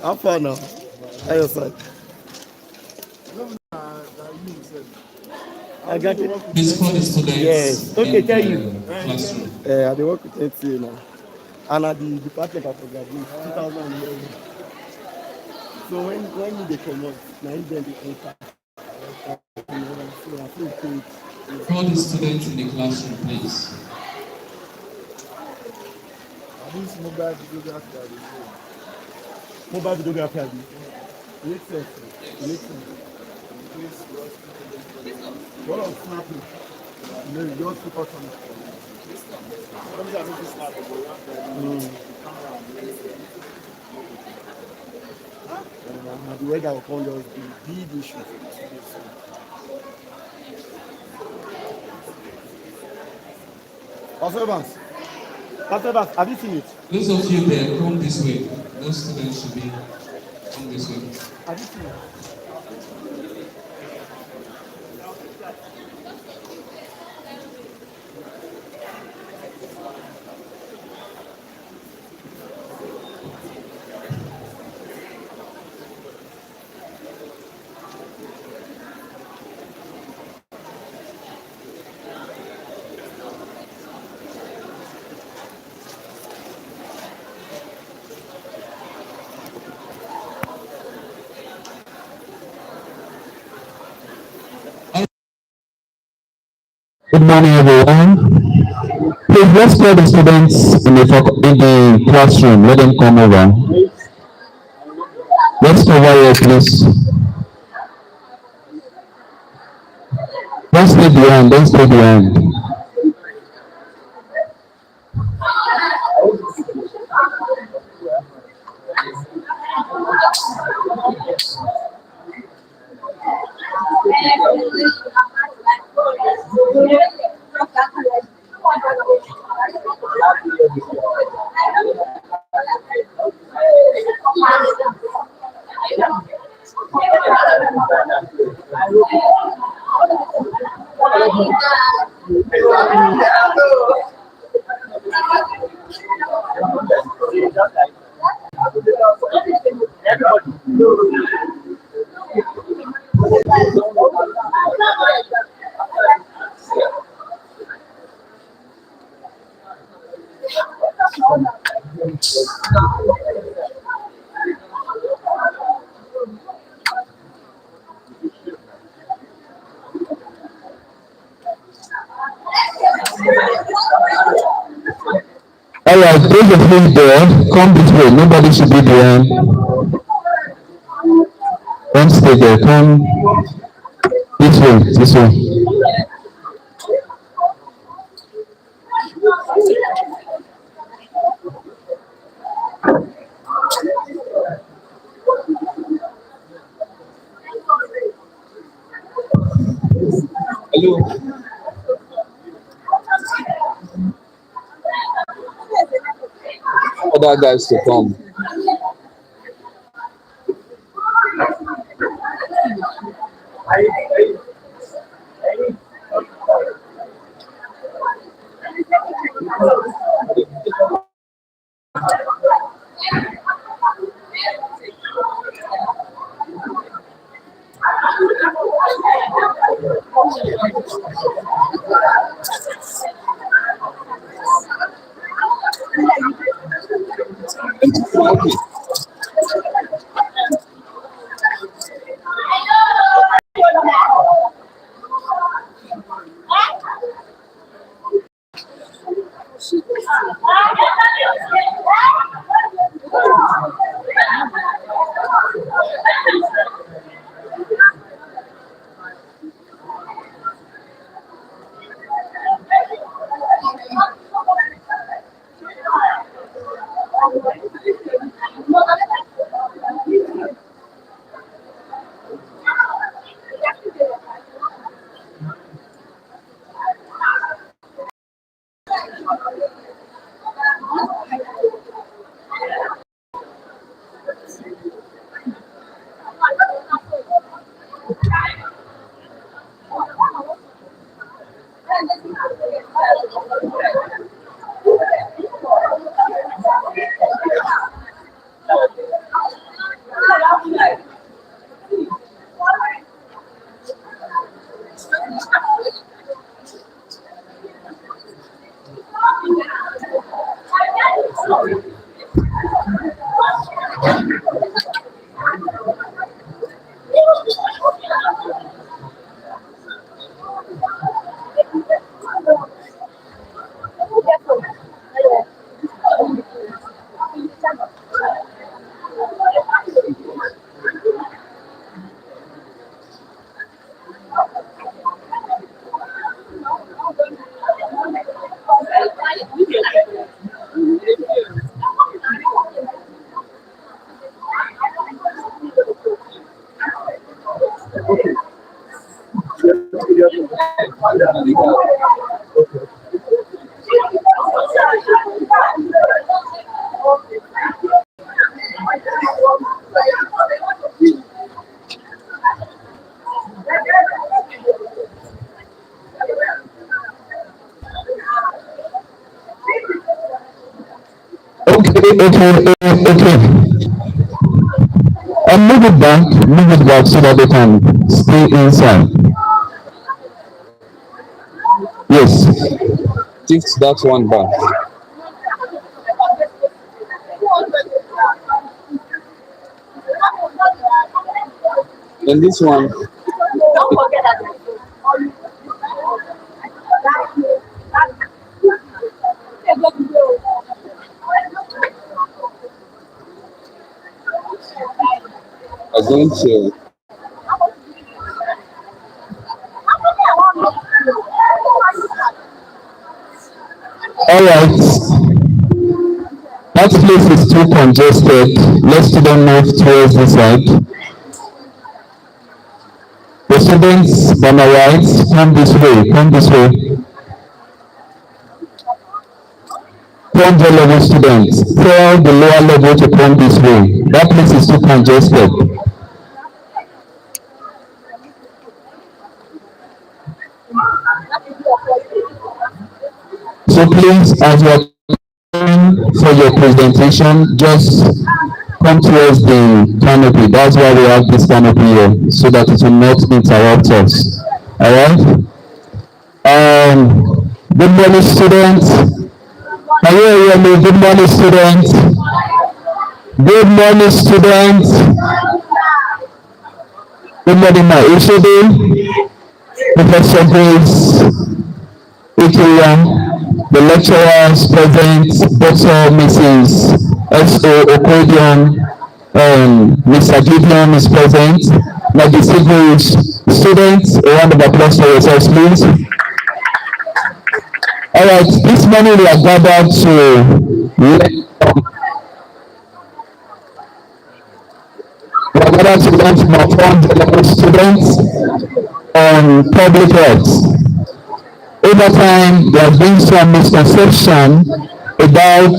I'm far now. I your side. I got it. Please call the students Yes. Okay, in tell you. the classroom. I dey work with NTA now. And at the department of graduate 2011. So when they come out, now then they enter. So I feel great. Call the students in the classroom, please. This mobile videography. Mobile videography. It makes sense. It makes sense. What of snapping? You know, you just focus on it. The weather will come just be big issue. Pastor Evans, have you seen it? Those of you there, come this way. Those students should be come this way. Have you seen it? Good morning, everyone. Please let's call the students in the classroom. Let them come over. Let's cover here, please. Don't stay behind. Don't stay behind. All right, those of you there, come this way. Nobody should be behind. Don't stay there. Come this way. This way. Hello. Other guys to come. Okay. And move it back so that they can stay inside. Yes. Fix that one back. And this one, I'm going to. All right. That place is too congested. Let students move towards the side. The students on the right, come this way, come this way. 200 level students, tell the lower level to come this way. That place is too congested. So please, as you are coming for your presentation, just come towards the canopy. That's why we have this canopy here, so that it will not interrupt us. All right? Good morning, students. Can you hear me? Good morning, students. Good morning, students. Good morning, my Ishidi, Professor Grace, EKPOMA, the lecturers present, Dr. Mrs. S.O. Okodion, Mr. Gideon is present, my distinguished students. A round of applause for yourselves, please. All right, this morning we are gathered to learn from our 400 level students on public health. Over time, there has been some misconception about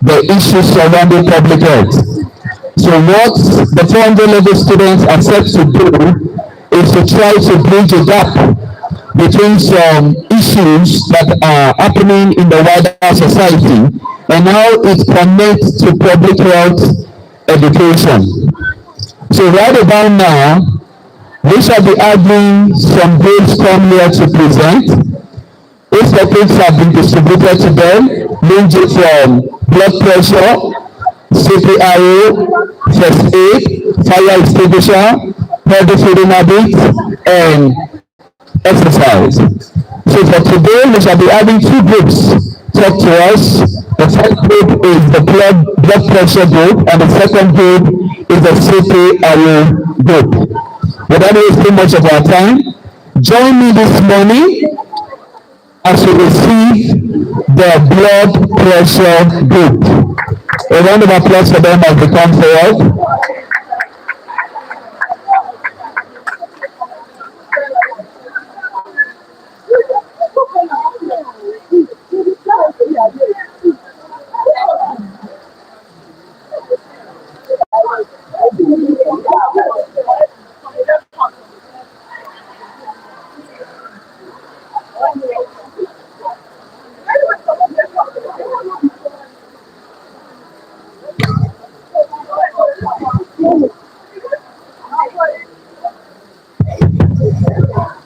the issues surrounding public health. So what the 400 level students are set to do is to try to bridge a gap between some issues that are happening in the wider society and how it connects to public health education. So right about now, we shall be having some groups come here to present. These topics have been distributed to them, ranging from blood pressure, CPRO, first aid, fire extinguisher, healthy feeding habits, and exercise. So for today, we shall be having two groups talk to us. The first group is the blood pressure group, and the second group is the CPRO group. Without wasting much of our time, join me this morning as we receive the blood pressure group. A round of applause for them as they come forward.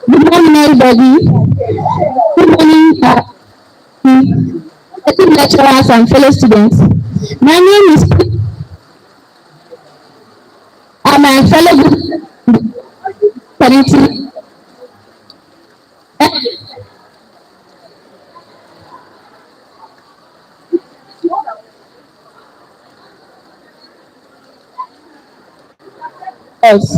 Good morning, everybody. Good morning, lecturers and fellow students. My name is community. Yes.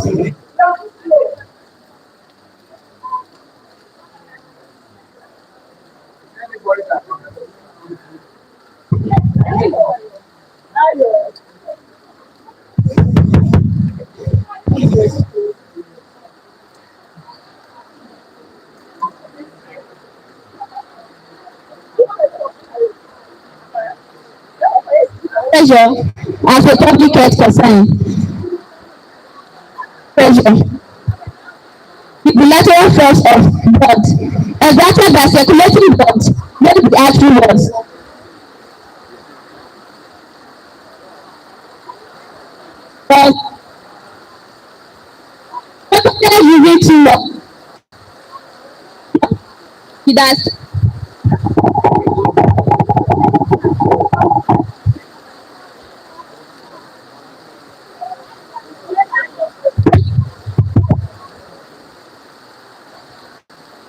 Pressure as a public health concern. Pressure. The bilateral force of blood exerted by circulating blood make the artery walls. But after using too long, it has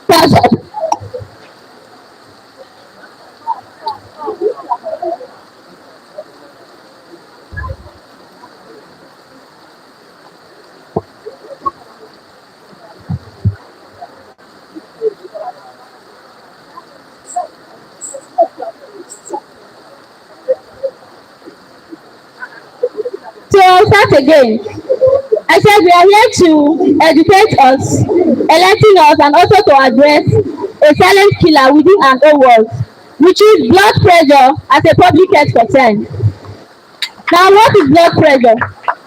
caused. So I'll start again. I said we are here to educate us, electing us, and also to address a silent killer within an old world, which is blood pressure as a public health concern. Now, what is blood pressure?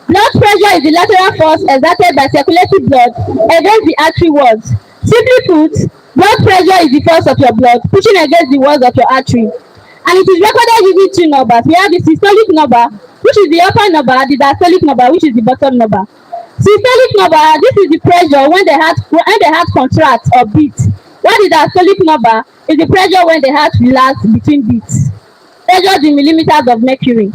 Blood pressure is the lateral force exerted by circulating blood against the artery walls. Simply put, blood pressure is the force of your blood pushing against the walls of your artery. And it is recorded using two numbers. We have the systolic number, which is the upper number, and the diastolic number, which is the bottom number. Systolic number, this is the pressure when the heart contracts or beats. While the diastolic number is the pressure when the heart relaxes between beats. Measured in millimeters of mercury.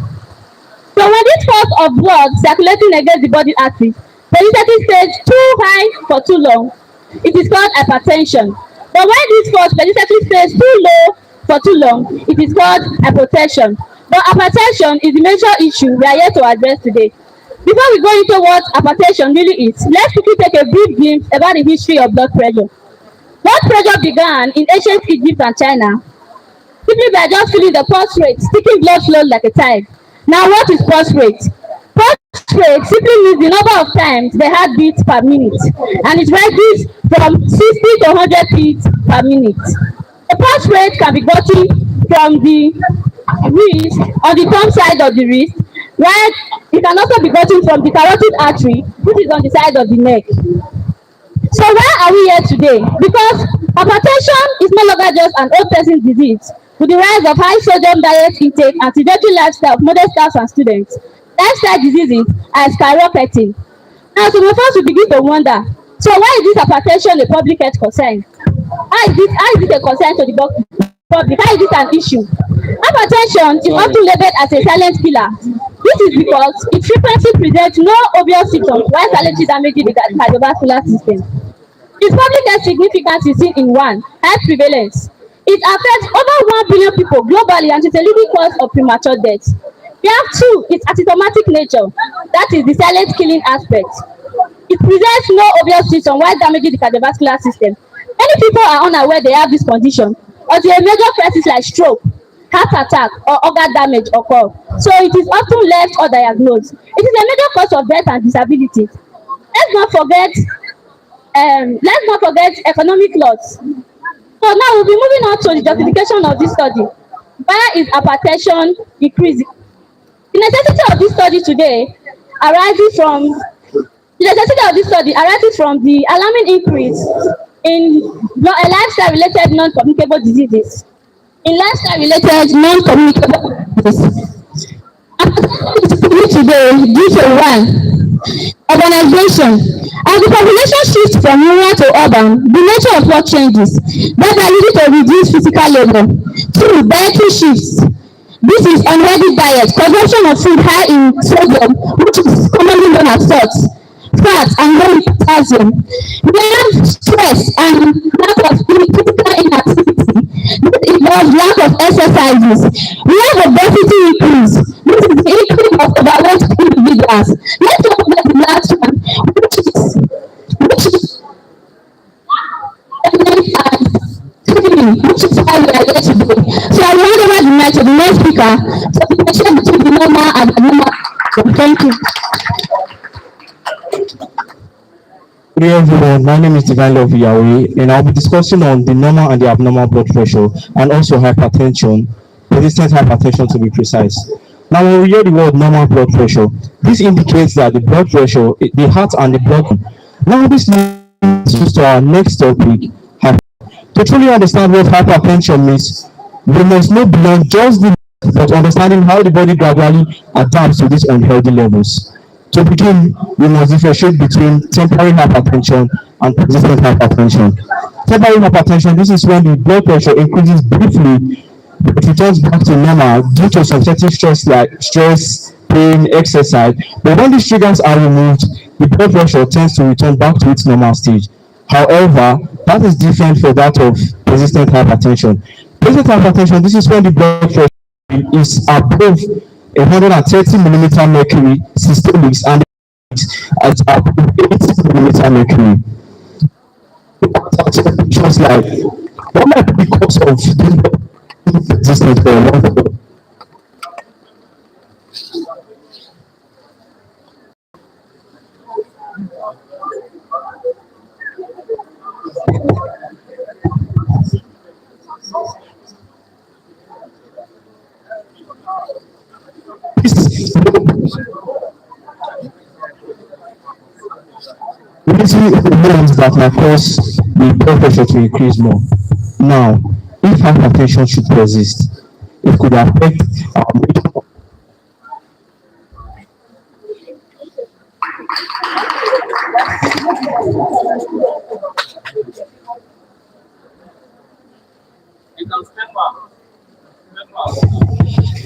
So when this force of blood circulating against the body arteries penetrating stays too high for too long, it is called hypertension. But when this force penetrating stays too low for too long, it is called hypotension. But hypertension is the major issue we are here to address today. Before we go into what hypertension really is, let's quickly take a brief glimpse about the history of blood pressure. Blood pressure began in ancient Egypt and China, simply by just feeling the pulse rate, sticking blood flow like a tide. Now, what is pulse rate? Pulse rate simply means the number of times the heart beats per minute, and it ranges from 60 to 100 beats per minute. The pulse rate can be gotten from the wrist, on the thumb side of the wrist, while it can also be gotten from the carotid artery, which is on the side of the neck. So why are we here today? Because hypertension is no longer just an old person's disease. With the rise of high sodium diet intake and sedentary lifestyle of modern staff and students, lifestyle diseases are skyrocketing. Now, so my first will begin to wonder, so why is this hypertension a public health concern? How is it a concern to the public? How is it an issue? Hypertension is often labeled as a silent killer. This is because it frequently presents no obvious symptoms while silently damaging the cardiovascular system. Its public health significance is seen in one, high prevalence. It affects over 1 billion people globally and is a leading cause of premature death. We have two, its asymptomatic nature, that is the silent killing aspect. It presents no obvious symptom while damaging the cardiovascular system. Many people are unaware they have this condition until a major crisis like stroke, heart attack, or organ damage occur. So it is often left undiagnosed. It is a major cause of death and disability. Let's not forget economic loss. So now we'll be moving on to the justification of this study. Why is hypertension increasing? The necessity of this study today arises from the alarming increase in lifestyle-related non-communicable diseases. In lifestyle-related non-communicable diseases, today due to one, urbanization. As the population shifts from rural to urban, the nature of work changes. That are leading to reduced physical labor. Two, dietary shifts. This is unhealthy diet, consumption of food high in sodium, which is commonly known as salt. fat, and low in potassium. We have stress and lack of physical inactivity. This involves lack of exercises. We have obesity increase. This is the increase of overweight individuals. Let's talk about the last one, which is evidence and screening, which is why we are here today. So I will hand over the mic to the next speaker so we can share between the normal and abnormal. So thank you. Good day everyone, my name is Divine Love Yahweh and I'll be discussing on the normal and the abnormal blood pressure and also hypertension, persistent hypertension to be precise. Now when we hear the word normal blood pressure, this indicates that the blood pressure, the heart and the blood. Now this leads us to our next topic. To truly understand what hypertension means, we must know beyond just the but understanding how the body gradually adapts to these unhealthy levels. To begin, we must differentiate between temporary hypertension and persistent hypertension. Temporary hypertension, this is when the blood pressure increases briefly but returns back to normal due to some certain stress like stress, pain, exercise. But when these triggers are removed, the blood pressure tends to return back to its normal stage. However, that is different for that of persistent hypertension. Persistent hypertension, this is when the blood pressure is above 130 millimeter mercury systolics and at above 80 millimeter mercury. Just like what might be the cause of this persistent for a long time? This reason means that might cause the blood pressure to increase more. Now, if hypertension should persist, it could affect our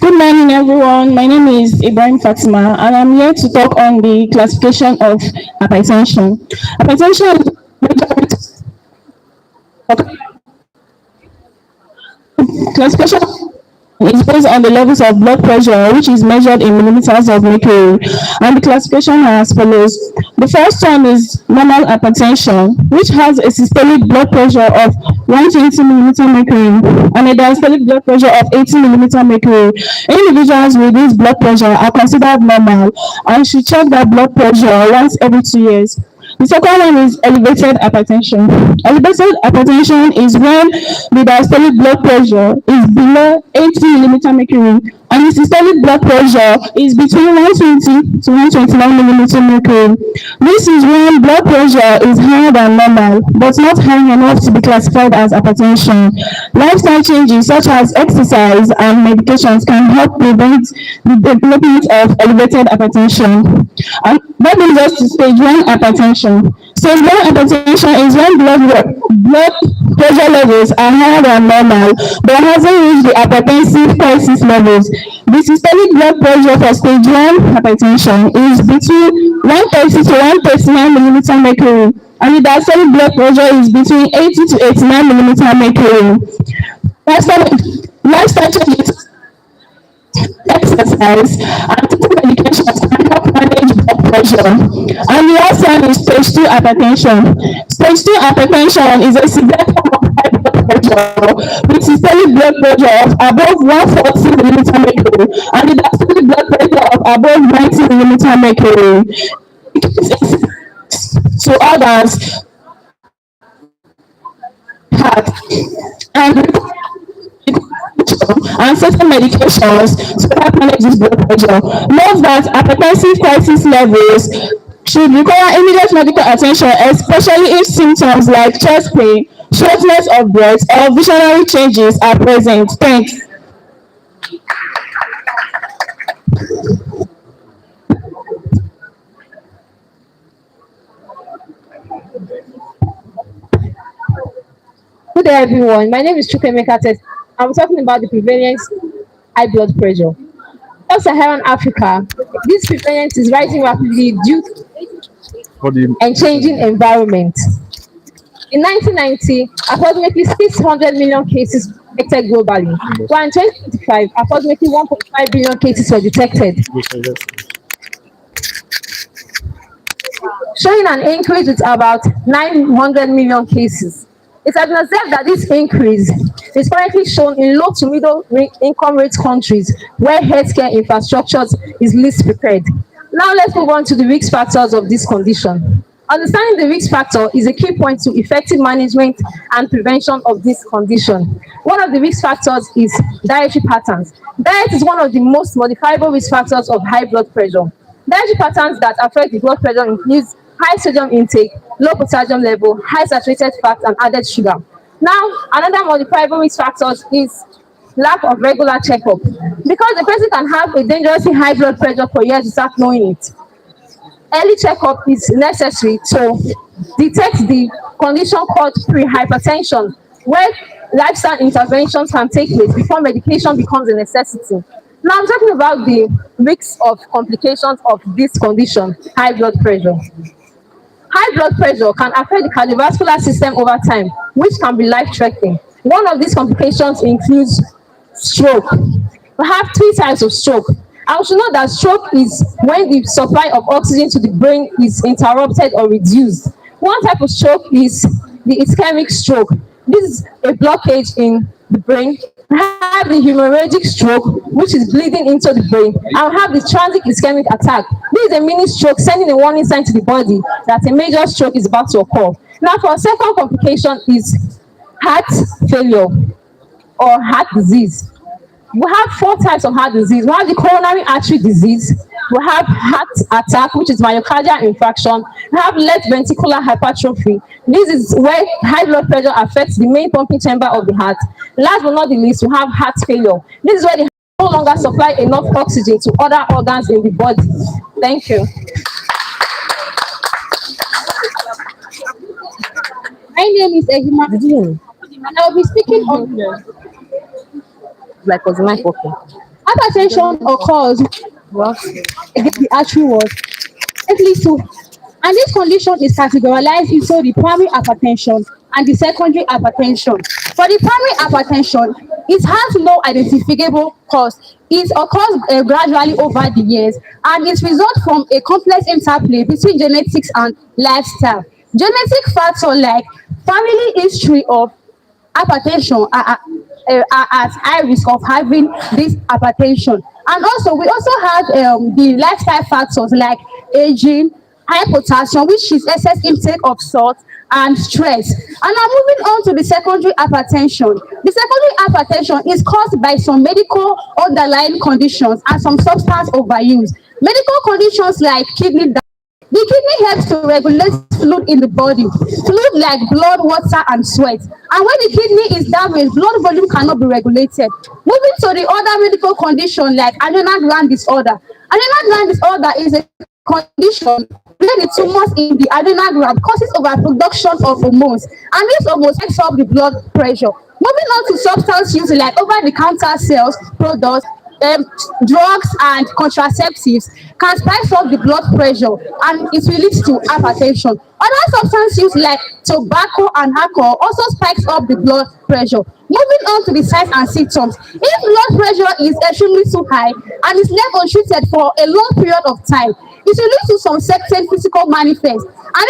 Good morning, everyone. My name is Ibrahim Fatima, and I'm here to talk on the classification of hypertension. Hypertension classification is based on the levels of blood pressure, which is measured in millimeters of mercury. And the classification are as follows. The first one is normal hypertension, which has a systolic blood pressure of 120 millimeter mercury and a diastolic blood pressure of 80 millimeter mercury. Individuals with this blood pressure are considered normal and should check their blood pressure once every 2 years. The second one is elevated hypertension. Elevated hypertension is when the diastolic blood pressure is below 80 millimeter mercury and the systolic blood pressure is between 120 to 129 millimeter mercury. This is when blood pressure is higher than normal but not high enough to be classified as hypertension. Lifestyle changes such as exercise and medications can help prevent the development of elevated hypertension. And that brings us to stage 1 hypertension. Stage 1 hypertension is when blood pressure levels are higher than normal but hasn't reached the hypertensive crisis levels. The systolic blood pressure for stage 1 hypertension is between 130 to 139 millimeter mercury and the diastolic blood pressure is between 80 to 89 millimeter mercury. Lifestyle changes, exercise, and taking medications can help manage blood pressure. And the last one is stage 2 hypertension. Stage 2 hypertension is a severe form of high blood pressure with systolic blood pressure of above 140 millimeter mercury and the diastolic blood pressure of above 90 millimeter mercury. To others, heart, and and certain medications to help manage this blood pressure. Note that hypertensive crisis levels should require immediate medical attention, especially if symptoms like chest pain, shortness of breath, or visionary changes are present. Thanks. Good day, everyone. My name is Chukwemeka Tet. I'm talking about the prevalence high blood pressure. Sub-Saharan Africa, this prevalence is rising rapidly due and changing environment. In 1990, approximately 600 million cases were detected globally, while in 2025, approximately 1.5 billion cases were detected, showing an increase with about 900 million cases. It has been observed that this increase is currently shown in low to middle income rate countries where healthcare infrastructure is least prepared. Now let's move on to the risk factors of this condition. Understanding the risk factor is a key point to effective management and prevention of this condition. One of the risk factors is dietary patterns. Diet is one of the most modifiable risk factors of high blood pressure. Dietary patterns that affect the blood pressure include high sodium intake, low potassium level, high saturated fat, and added sugar. Now, another modifiable risk factor is lack of regular checkup. Because the person can have a dangerously high blood pressure for years without knowing it. Early checkup is necessary to detect the condition called pre-hypertension, where lifestyle interventions can take place before medication becomes a necessity. Now I'm talking about the risks of complications of this condition, high blood pressure. High blood pressure can affect the cardiovascular system over time, which can be life-threatening. One of these complications includes stroke. We have three types of stroke. I should know that stroke is when the supply of oxygen to the brain is interrupted or reduced. One type of stroke is the ischemic stroke. This is a blockage in the brain. We have the hemorrhagic stroke, which is bleeding into the brain, and we have the transient ischemic attack. This is a mini stroke sending a warning sign to the body that a major stroke is about to occur. Now, for a second complication is heart failure or heart disease. We have four types of heart disease. We have the coronary artery disease. We have heart attack, which is myocardial infarction. We have left ventricular hypertrophy. This is where high blood pressure affects the main pumping chamber of the heart. Last but not the least, we have heart failure. This is where the heart no longer supply enough oxygen to other organs in the body. Thank you. My name is Ehima, and I'll be speaking on Like, was my working? hypertension occurs Well, against the artery wall, simply to, and this condition is categorized into the primary hypertension and the secondary hypertension. For the primary hypertension, it has no identifiable cause. It occurs gradually over the years, and it results from a complex interplay between genetics and lifestyle. Genetic factors like family history of hypertension are at high risk of having this hypertension. And also, we also have the lifestyle factors like aging, high potassium, which is excess intake of salt, and stress. And now moving on to the secondary hypertension. The secondary hypertension is caused by some medical underlying conditions and some substance overuse. Medical conditions like kidney damage. The kidney helps to regulate fluid in the body, fluid like blood, water, and sweat. And when the kidney is damaged, blood volume cannot be regulated. Moving to the other medical condition like adrenal gland disorder. Adrenal gland disorder is a condition where the tumors in the adrenal gland causes overproduction of hormones, and these hormones takes up the blood pressure. Moving on to substance use like over-the-counter sales products, drugs and contraceptives can spike up the blood pressure, and it will lead to hypertension. Other substance use like tobacco and alcohol also spikes up the blood pressure. Moving on to the signs and symptoms. If blood pressure is extremely too high and is left untreated for a long period of time, it will lead to some certain physical manifest. And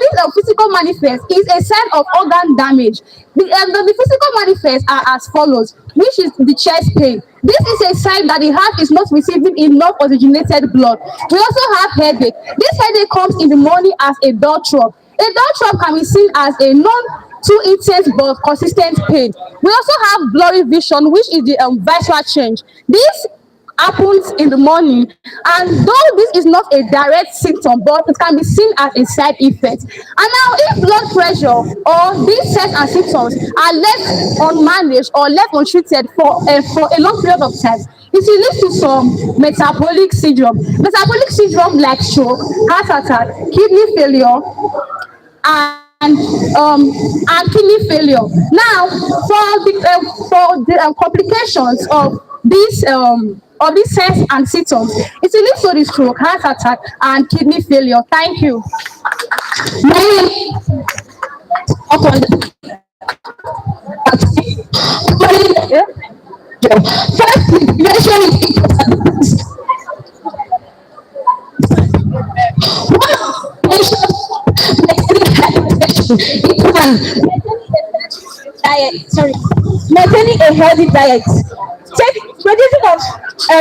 this physical manifest is a sign of organ damage. The physical manifest are as follows, which is the chest pain. This is a sign that the heart is not receiving enough oxygenated blood. We also have headache. This headache comes in the morning as a dull throb. A dull throb can be seen as a non too intense but consistent pain. We also have blurry vision, which is the visual change. This happens in the morning, and though this is not a direct symptom, but it can be seen as a side effect. And now if blood pressure or these signs and symptoms are left unmanaged or left untreated for a long period of time, it will lead to some metabolic syndrome. Metabolic syndrome like stroke, heart attack, kidney failure, and kidney failure. Now, for the complications of this of these signs and symptoms, it will lead to the stroke, heart attack, and kidney failure. Thank you. Many upon Yeah. first, prevention is important. Prevention maintaining hypertension. It can diet. Sorry, maintaining a healthy diet. Take reducing of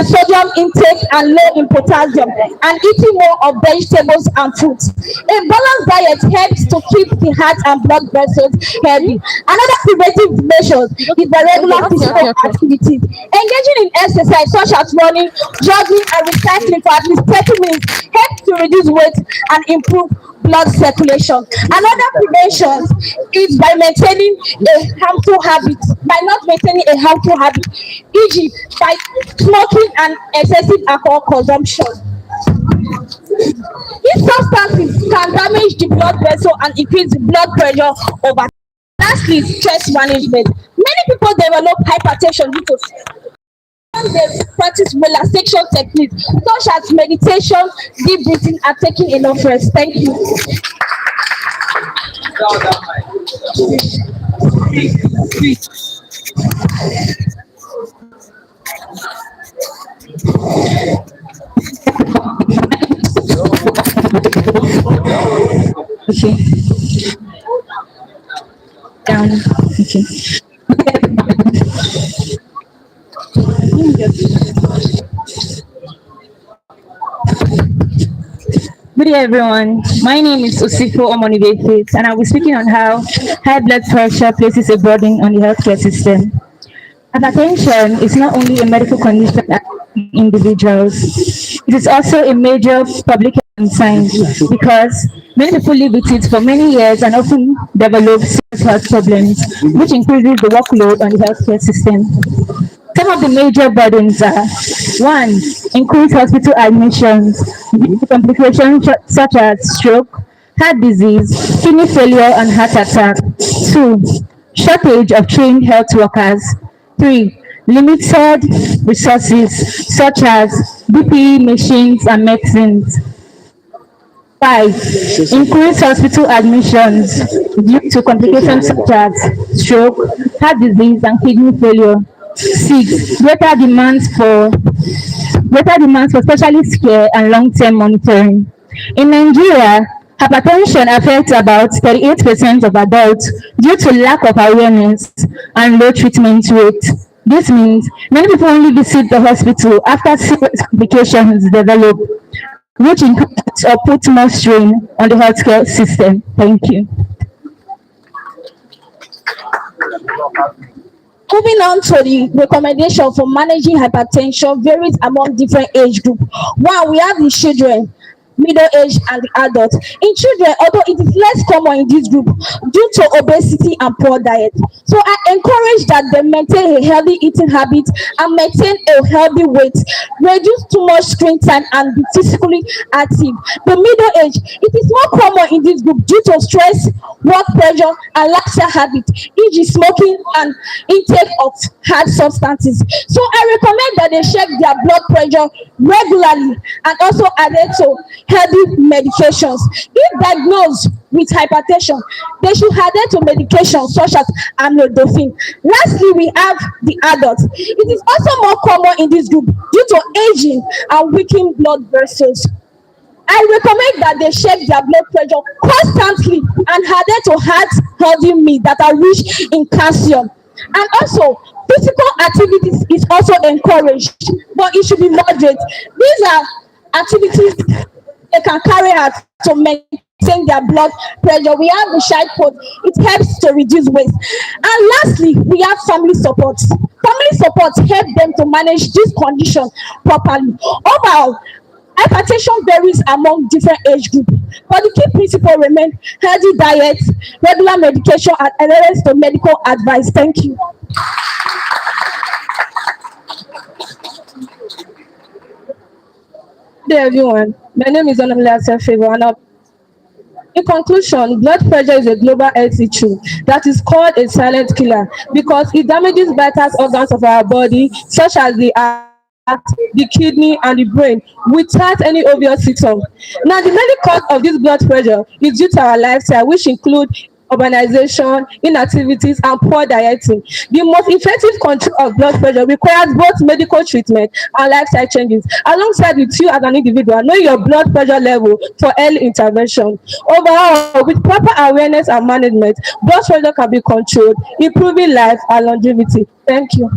sodium intake and low in potassium, and eating more of vegetables and fruits. A balanced diet helps to keep the heart and blood vessels healthy. Another preventive measure is the regular physical activity. Engaging in exercise such as running, jogging, and recycling for at least 30 minutes helps to reduce weight and improve blood circulation. Another prevention is by maintaining a harmful habit, by not maintaining a harmful habit, e.g., by smoking and excessive alcohol consumption. These substances can damage the blood vessel and increase the blood pressure over time. Lastly, stress management. Many people develop hypertension due to they practice relaxation techniques such as meditation, deep breathing, and taking enough rest. Thank you. Okay. Down. Okay. Good day, everyone. My name is Osifo Omonibefit, and I will be speaking on how high blood pressure places a burden on the healthcare system. Hypertension is not only a medical condition affecting individuals, it is also a major public health concern because many people live with it for many years and often develop serious health problems, which increases the workload on the healthcare system. Some of the major burdens are: one, increased hospital admissions due to complications such as stroke, heart disease, kidney failure, and heart attack. Two, shortage of trained health workers. Three, limited resources such as BP machines and medicines. Five, increased hospital admissions due to complications such as stroke, heart disease, and kidney failure. Six, greater demands for specialist care and long-term monitoring. In Nigeria, hypertension affects about 38% of adults due to lack of awareness and low treatment rate. This means many people only visit the hospital after serious complications develop, which increases or puts more strain on the healthcare system. Thank you. Moving on to the recommendation for managing hypertension varies among different age groups. One, we have the children, middle age, and the adults. In children, although it is less common in this group due to obesity and poor diet. So I encourage that they maintain a healthy eating habit and maintain a healthy weight, reduce too much screen time, and be physically active. The middle age, it is more common in this group due to stress, work pressure, and lifestyle habits, e.g., smoking and intake of hard substances. So I recommend that they check their blood pressure regularly and also adhere to healthy medications. If diagnosed with hypertension, they should adhere to medications such as amlodipine. Lastly, we have the adults. It is also more common in this group due to aging and weakened blood vessels. I recommend that they check their blood pressure constantly and adhere to healthy meals that are rich in calcium. And also, physical activities is also encouraged, but it should be moderate. These are activities they can carry out to maintain their blood pressure. We have the child code, it helps to reduce weight. And lastly, we have family support. Family support help them to manage this condition properly. Overall, hypertension varies among different age groups, but the key principle remain healthy diet, regular medication, and adherence to medical advice. Thank you. Good day, everyone. My name is Onomila Favor, and in conclusion, blood pressure is a global health issue that is called a silent killer because it damages vital organs of our body, such as the the kidney, and the brain without any obvious symptom. Now, the main cause of this blood pressure is due to our lifestyle, which include urbanization, inactivities, and poor dieting. The most effective control of blood pressure requires both medical treatment and lifestyle changes, alongside with you as an individual, know your blood pressure level for early intervention. Overall, with proper awareness and management, blood pressure can be controlled, improving life and longevity. Thank you.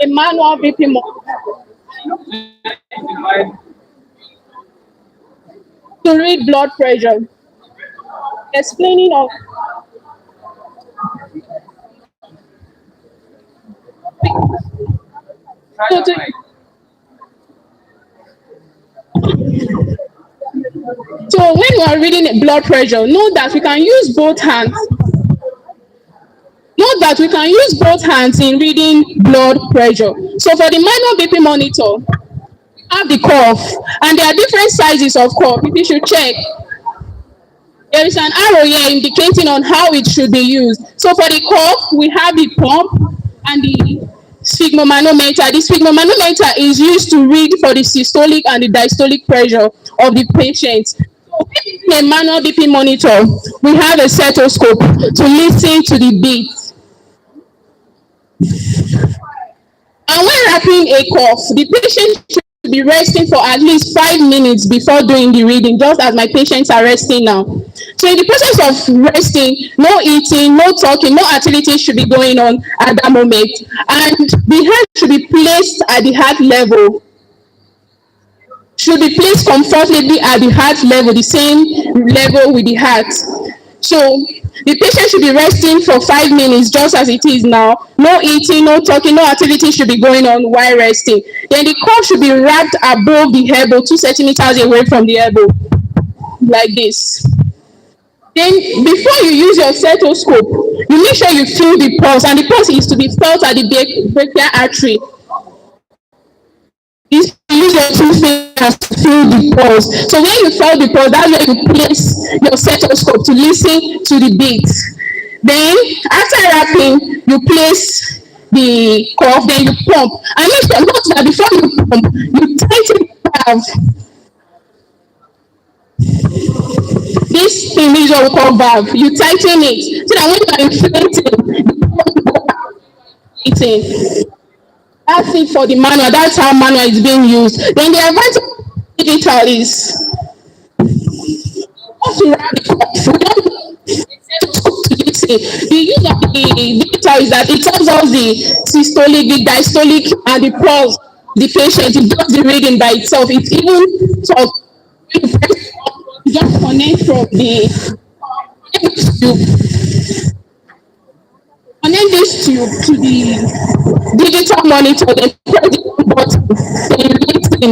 A manual BP monitor to read blood pressure. Explaining of so, to, so when we are reading a blood pressure, know that we can use both hands. Note that we can use both hands in reading blood pressure. So for the manual BP monitor, we have the cuff, and there are different sizes of cuff. If you should check, there is an arrow here indicating on how it should be used. So for the cuff, we have the pump and the sphygmomanometer. The sphygmomanometer is used to read for the systolic and the diastolic pressure of the patient. So in a manual BP monitor, we have a stethoscope to listen to the beat. And when wrapping a cuff, the patient should be resting for at least 5 minutes before doing the reading, just as my patients are resting now. So in the process of resting, no eating, no talking, no activity should be going on at that moment. And the hand should be placed at the heart level. Should be placed comfortably at the heart level, the same level with the heart. So the patient should be resting for 5 minutes, just as it is now. No eating, no talking, no activity should be going on while resting. Then the cuff should be wrapped above the elbow, 2 centimeters away from the elbow, like this. Then before you use your stethoscope, you make sure you feel the pulse, and the pulse is to be felt at the brachial artery. You use your 2 fingers to feel the pulse. So when you feel the pulse, that's where you place your stethoscope to listen to the beat. Then after wrapping, you place the cuff, then you pump. And make sure note that before you pump, you tighten the valve. This thing is what we call valve. You tighten it so that when you are inflating, that's it for the manual. That's how manual is being used. Then the advantage of digital is also wrap the cuff. We don't to listen. The use of the digital is that it tells us the systolic, the diastolic, and the pulse of the patient. It does the reading by itself. It even talks. You just connect from the tube. Connect this tube to the digital monitor, then press the button, then listen.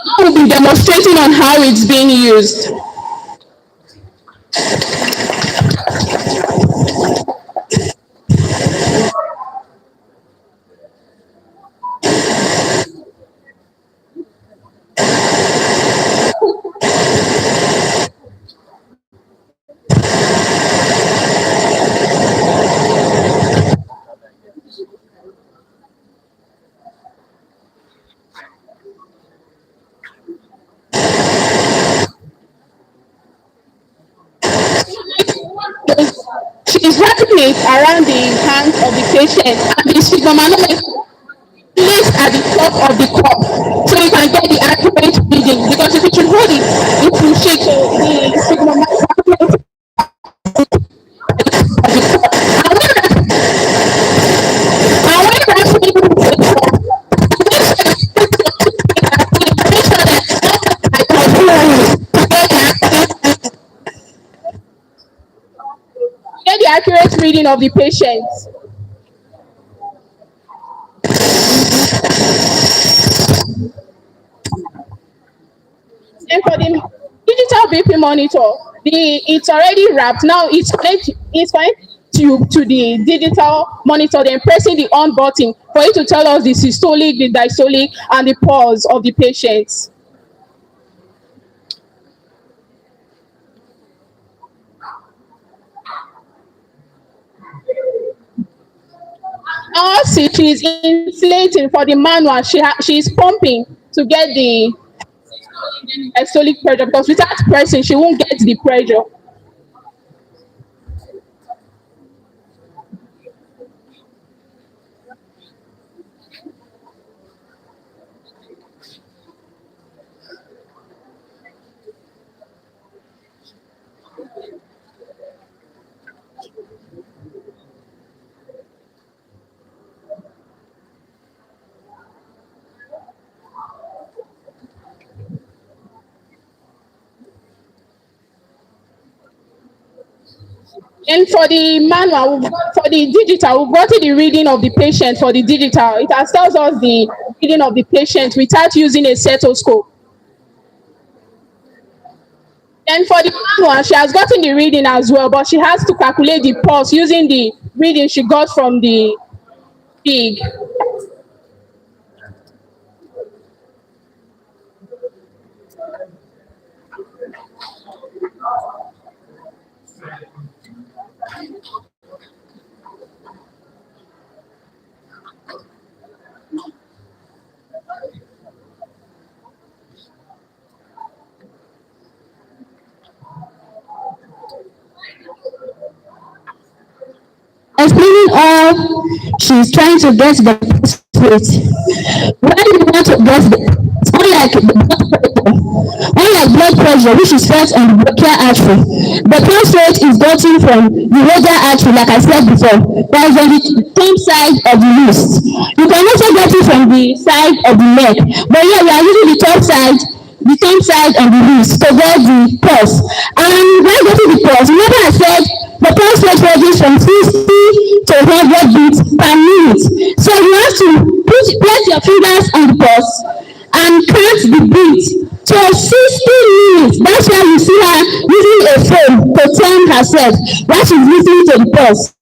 I will be demonstrating on how it's being used. She's wrapping it around the hands of the patient, and the sphygmomanometer placed at the top of the cup, so you can get the accurate reading. Because if you should hold it, it will shake. So the sphygmomanometer. Get the accurate reading of the patient. And for the digital BP monitor, it's already wrapped. Now it's connected to the digital monitor, then pressing the on button for it to tell us the systolic, the diastolic, and the pulse of the patient. see she's inflating for the manual. She's pumping to get the systolic pressure, because without pressing she won't get the pressure. And for the manual, for the digital, we've gotten the reading of the patient for the digital. It has tells us the reading of the patient without using a stethoscope. And for the manual, she has gotten the reading as well, but she has to calculate the pulse using the reading she got from the pig. Explaining all she's trying to get the pulse rate. When you want to get the, unlike blood pressure, which is felt on the brachial artery, the pulse rate is gotten from the radial artery, like I said before, that is on the thumb side of the wrist. You can also get it from the side of the neck, but here we are using the thumb side on the wrist to get the pulse. And when getting the pulse, remember I said the pulse rate ranges from 60 to 100 beats per minute. So you have to place your fingers on the pulse and count the beats. So 60 minutes, that's why you see her using a phone to time herself while she's listening to the pulse.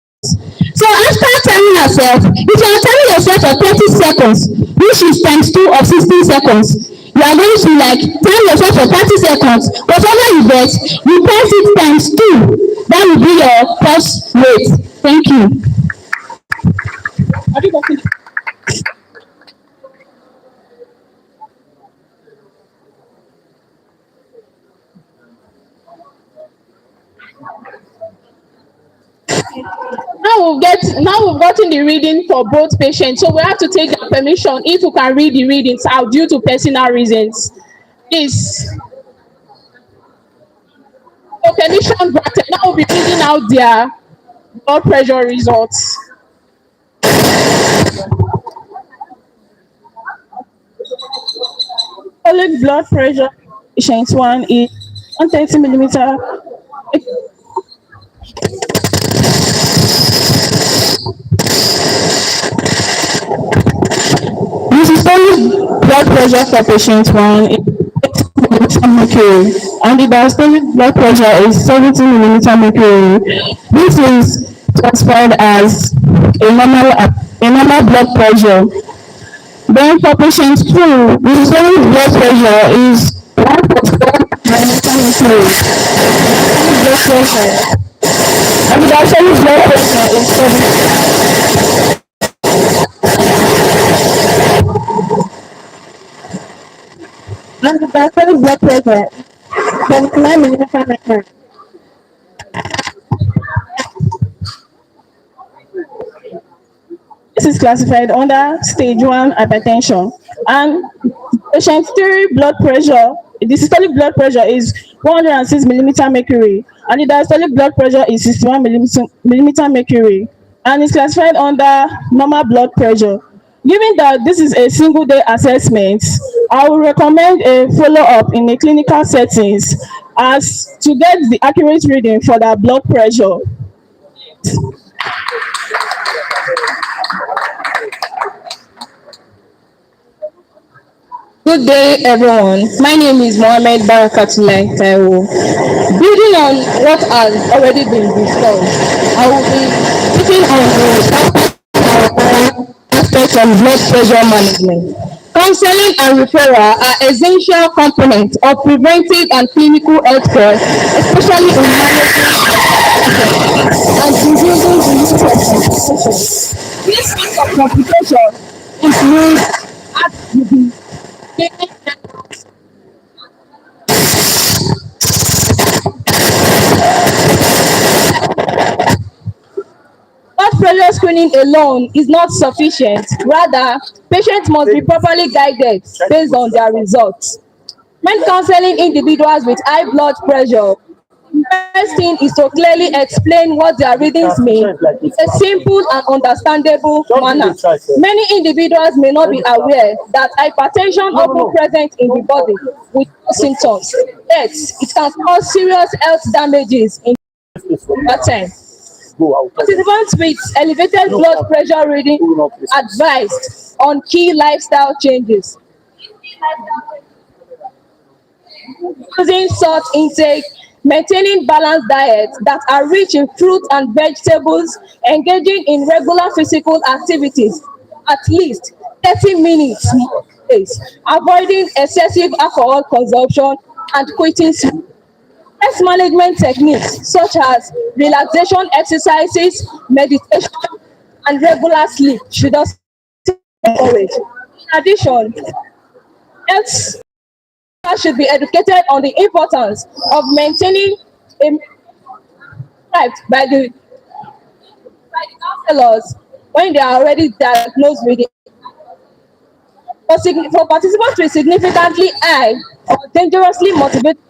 So after timing herself, if you are timing yourself for 30 seconds, which is times 2 of 16 seconds, you are going to like time yourself for 30 seconds. Whatever you get, you press it times 2. That will be your pulse rate. Thank you. Now we've gotten the reading for both patients, so we have to take their permission if we can read the readings out due to personal reasons. Please. So permission granted. Now we'll be reading out their blood pressure results. Solid blood pressure patient 1 is 130 millimeter. This is solid blood pressure for patient 1 is mercury, and the diastolic blood pressure is 70 millimeter mercury. This is classified as a normal blood pressure. Then for patient 2, the systolic blood pressure is 1.4 millimeter mercury. Blood pressure. And the diastolic blood pressure is 70. And the diastolic blood pressure is 79 millimeter mercury. This is classified under stage 1 hypertension. And patient 3 blood pressure, the systolic blood pressure is 106 millimeter mercury, and the diastolic blood pressure is 61 millimeter mercury, and is classified under normal blood pressure. Given that this is a single day assessment, I would recommend a follow-up in a clinical settings as to get the accurate reading for that blood pressure. Good day, everyone. My name is Mohammed Barakatullah Taiwo. Building on what has already been discussed, I will be speaking on the aspects of blood pressure management. Counseling and referral are essential components of preventive and clinical health care, especially in managing and reducing the use of medications. This kind of complication is raised at the beginning. Blood pressure screening alone is not sufficient. Rather, patients must be properly guided based on their results. When counseling individuals with high blood pressure, the first thing is to clearly explain what their readings mean in a simple and understandable manner. Many individuals may not be aware that hypertension often present in the body with no symptoms. Yet, it can cause serious health damages in over time. Participants with elevated blood pressure reading advised on key lifestyle changes. Using salt intake, maintaining balanced diets that are rich in fruit and vegetables, engaging in regular physical activities, at least 30 minutes most days, avoiding excessive alcohol consumption, and quitting smoking. Stress management techniques such as relaxation exercises, meditation, and regular sleep should also be encouraged. In addition, health should be educated on the importance of maintaining a prescribed by the counselors when they are already diagnosed with it. For participants with significantly high or dangerously motivated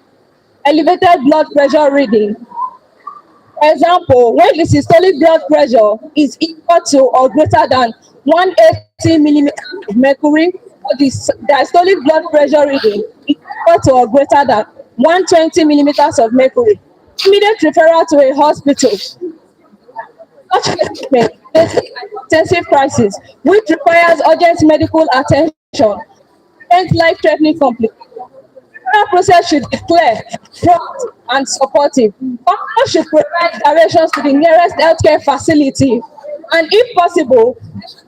elevated blood pressure reading, for example, when the systolic blood pressure is equal to or greater than 180 millimeters of mercury, or the diastolic blood pressure reading is equal to or greater than 120 millimeters of mercury, immediate referral to a hospital. Such treatment is an intensive crisis which requires urgent medical attention and life-threatening complications. The process should be clear, prompt, and supportive. Doctors should provide directions to the nearest healthcare facility, and if possible,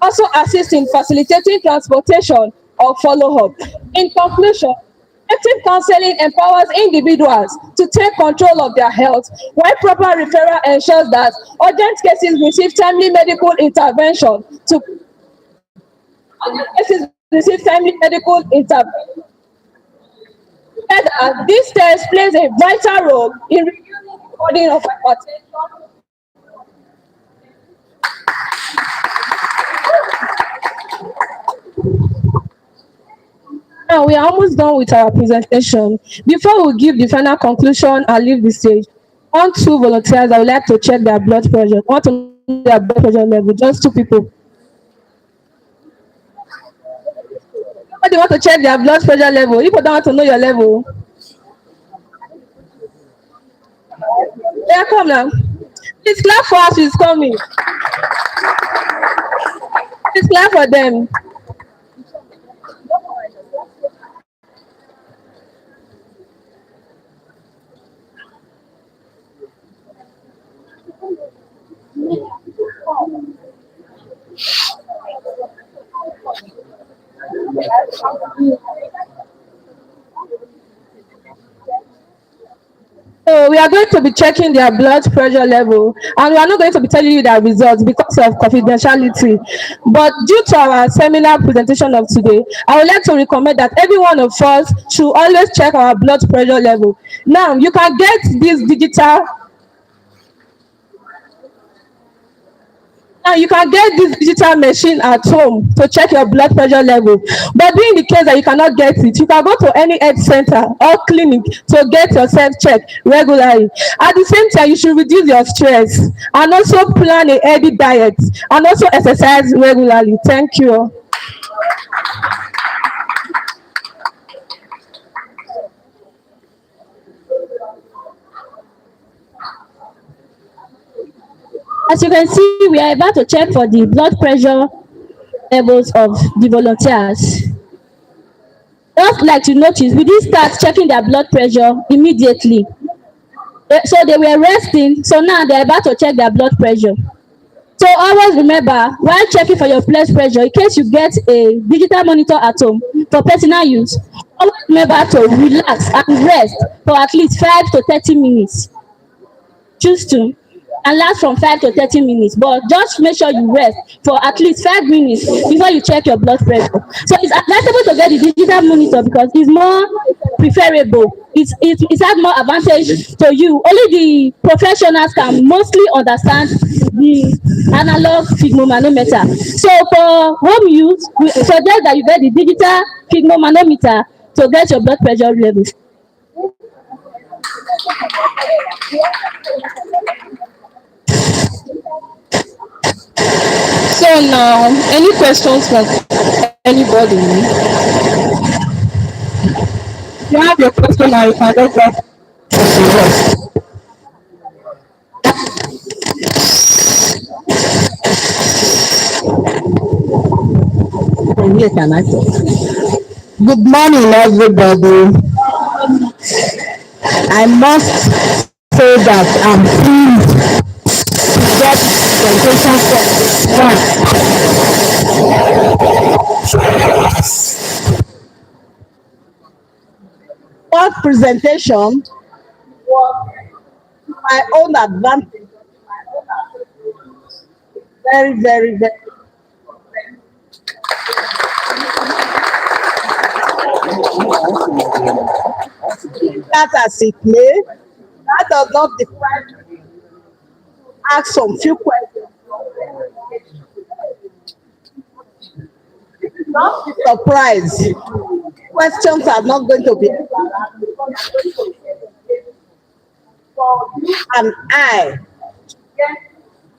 also assist in facilitating transportation or follow-up. In conclusion, effective counseling empowers individuals to take control of their health, while proper referral ensures that urgent cases receive timely medical intervention. Together, this test plays a vital role in reducing the burden of hypertension. Now we are almost done with our presentation. Before we give the final conclusion and leave the stage, one, two volunteers I would like to check their blood pressure. I want to know their blood pressure level. Just two people. Somebody want to check their blood pressure level. If you don't want to know your level, yeah, come now. Please clap for us who's coming. Please clap for them. So we are going to be checking their blood pressure level, and we are not going to be telling you their results because of confidentiality. But due to our seminar presentation of today, I would like to recommend that every one of us should always check our blood pressure level. Now, you can get this digital Now you can get this digital machine at home to check your blood pressure level. But in the case that you cannot get it, you can go to any health center or clinic to get yourself checked regularly. At the same time, you should reduce your stress and also plan a healthy diet and also exercise regularly. Thank you. As you can see, we are about to check for the blood pressure levels of the volunteers. Just like to notice, we didn't start checking their blood pressure immediately. So they were resting, so now they're about to check their blood pressure. So always remember, while checking for your blood pressure, in case you get a digital monitor at home for personal use, always remember to relax and rest for at least 5 to 30 minutes. Choose to. and last from 5 to 30 minutes. But just make sure you rest for at least 5 minutes before you check your blood pressure. So it's advisable to get the digital monitor because it's more preferable. It has more advantage to you. Only the professionals can mostly understand the analog sphygmomanometer. So for home use, we suggest that you get the digital sphygmomanometer to get your blood pressure levels. So now, any questions from anybody? You have your question now, you can just drop. Good morning, everybody. I must say that I'm pleased to get presentation from one presentation was my own advantage. Very, very, very. That as it may, that does not deprive me to ask some few questions. Don't be surprised. Questions are not going to be for you and I get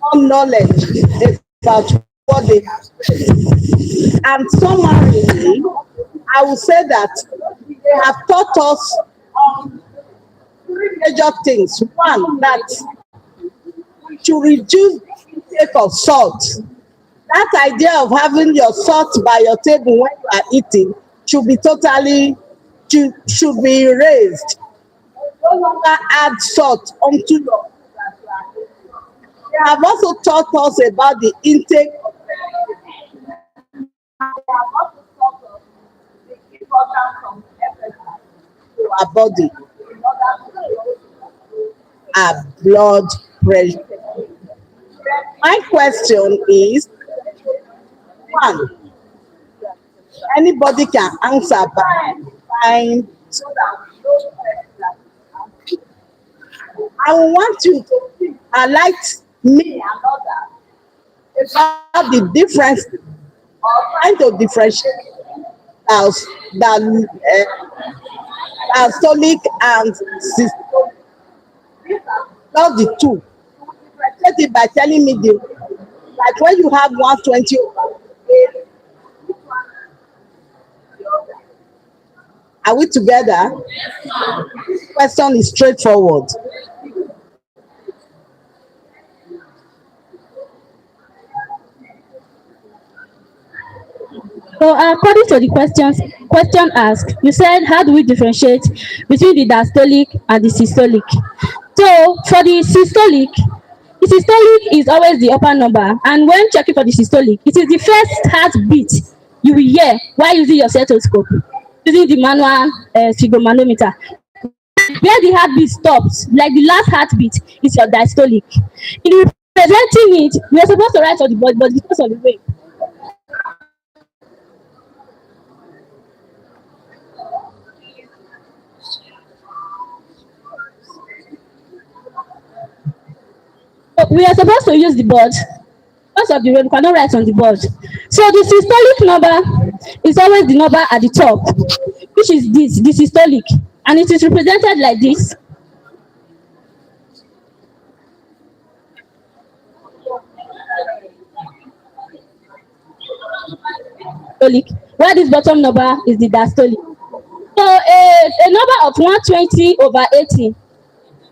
more knowledge about what they have said. And summarily, I will say that they have taught us three major things. One, that to reduce the intake of salt. That idea of having your salt by your table when you are eating should be totally should be erased. No longer add salt onto your food as you are eating. They have also taught us about the intake of vegetables. And they have also taught us the importance of exercise to our body in order to control our blood pressure. My question is, one, anybody can answer by fine so that we know that I want you to think, me and others, about the difference or trying to differentiate as diastolic and systolic. Not the two. Differentiate it by telling me the, like when you have 120 over 8. Are we together? This question is straightforward. So according to the question asked, you said how do we differentiate between the diastolic and the systolic? So for the systolic is always the upper number, and when checking for the systolic, it is the first heartbeat you will hear while using your stethoscope, using the manual sphygmomanometer. Where the heartbeat stops, like the last heartbeat, is your diastolic. In representing it, we are supposed to write on the body, but because of the way. We are supposed to use the board because of the way we cannot write on the board. So the systolic number is always the number at the top, which is this, the systolic, and it is represented like this. Where this bottom number is the diastolic. So a number of 120 over 80,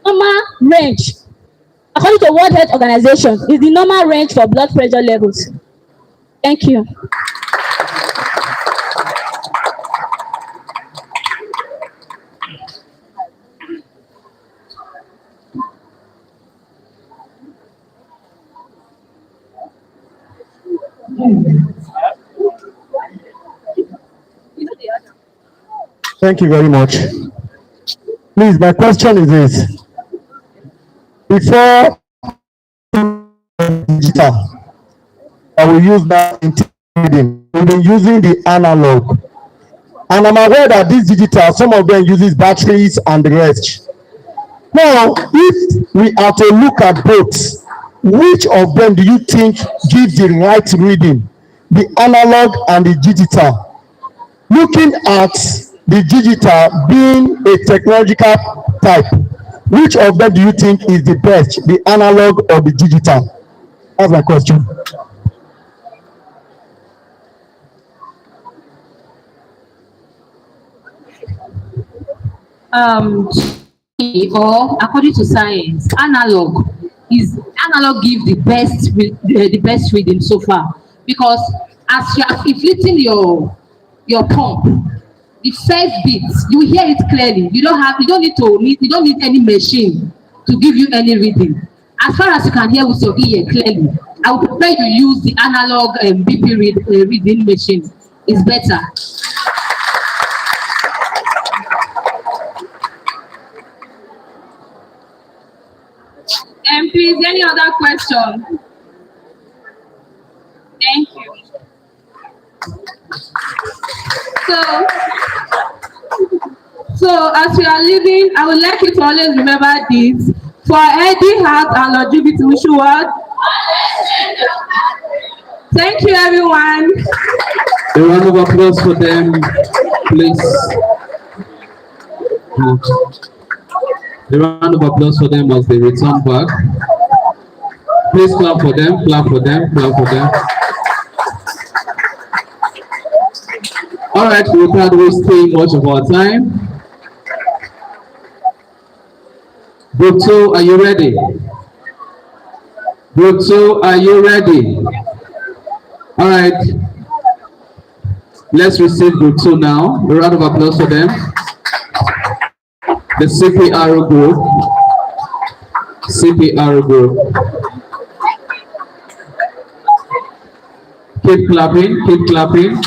normal range, according to World Health Organization, is the normal range for blood pressure levels. Thank you. Thank you very much. Please, my question is this. Before digital. I will use that in reading. We've been using the analog. And I'm aware that this digital, some of them uses batteries and the rest. Now, if we are to look at both, which of them do you think gives the right reading? The analog and the digital? Looking at the digital being a technological type, which of them do you think is the best, the analog or the digital? That's my question. Or according to science, analog gives the best reading so far, because as you are inflicting your pump, the first beat you hear it clearly. You don't need any machine to give you any reading. As far as you can hear with your ear clearly, I would prefer you use the analog BP reading machine. It's better. And please, any other question? Thank you. So as we are leaving, I would like you to always remember this. For healthy heart and longevity, we should what? Thank you, everyone. A round of applause for them, please. A round of applause for them as they return back. Please clap for them, clap for them, clap for them. All right, without wasting much of our time. Group 2, are you ready? Group 2, are you ready? All right. Let's receive Group 2 now. A round of applause for them. The CPR group. CPR group. Keep clapping, keep clapping.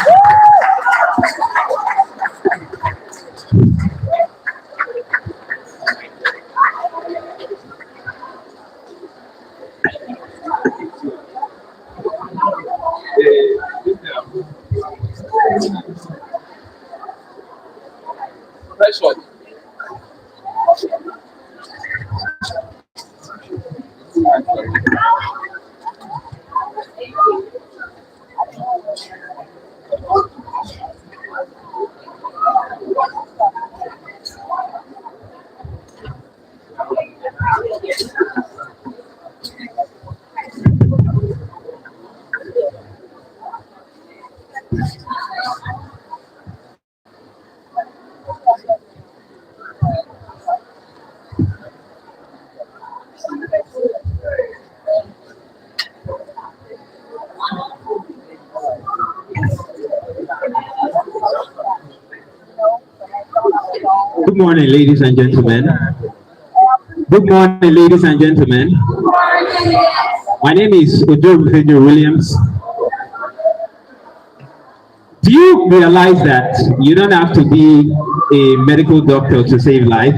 Nice one. Good morning, ladies and gentlemen. Good morning, ladies and gentlemen. My name is Ojo Williams. Do you realize that you don't have to be a medical doctor to save life?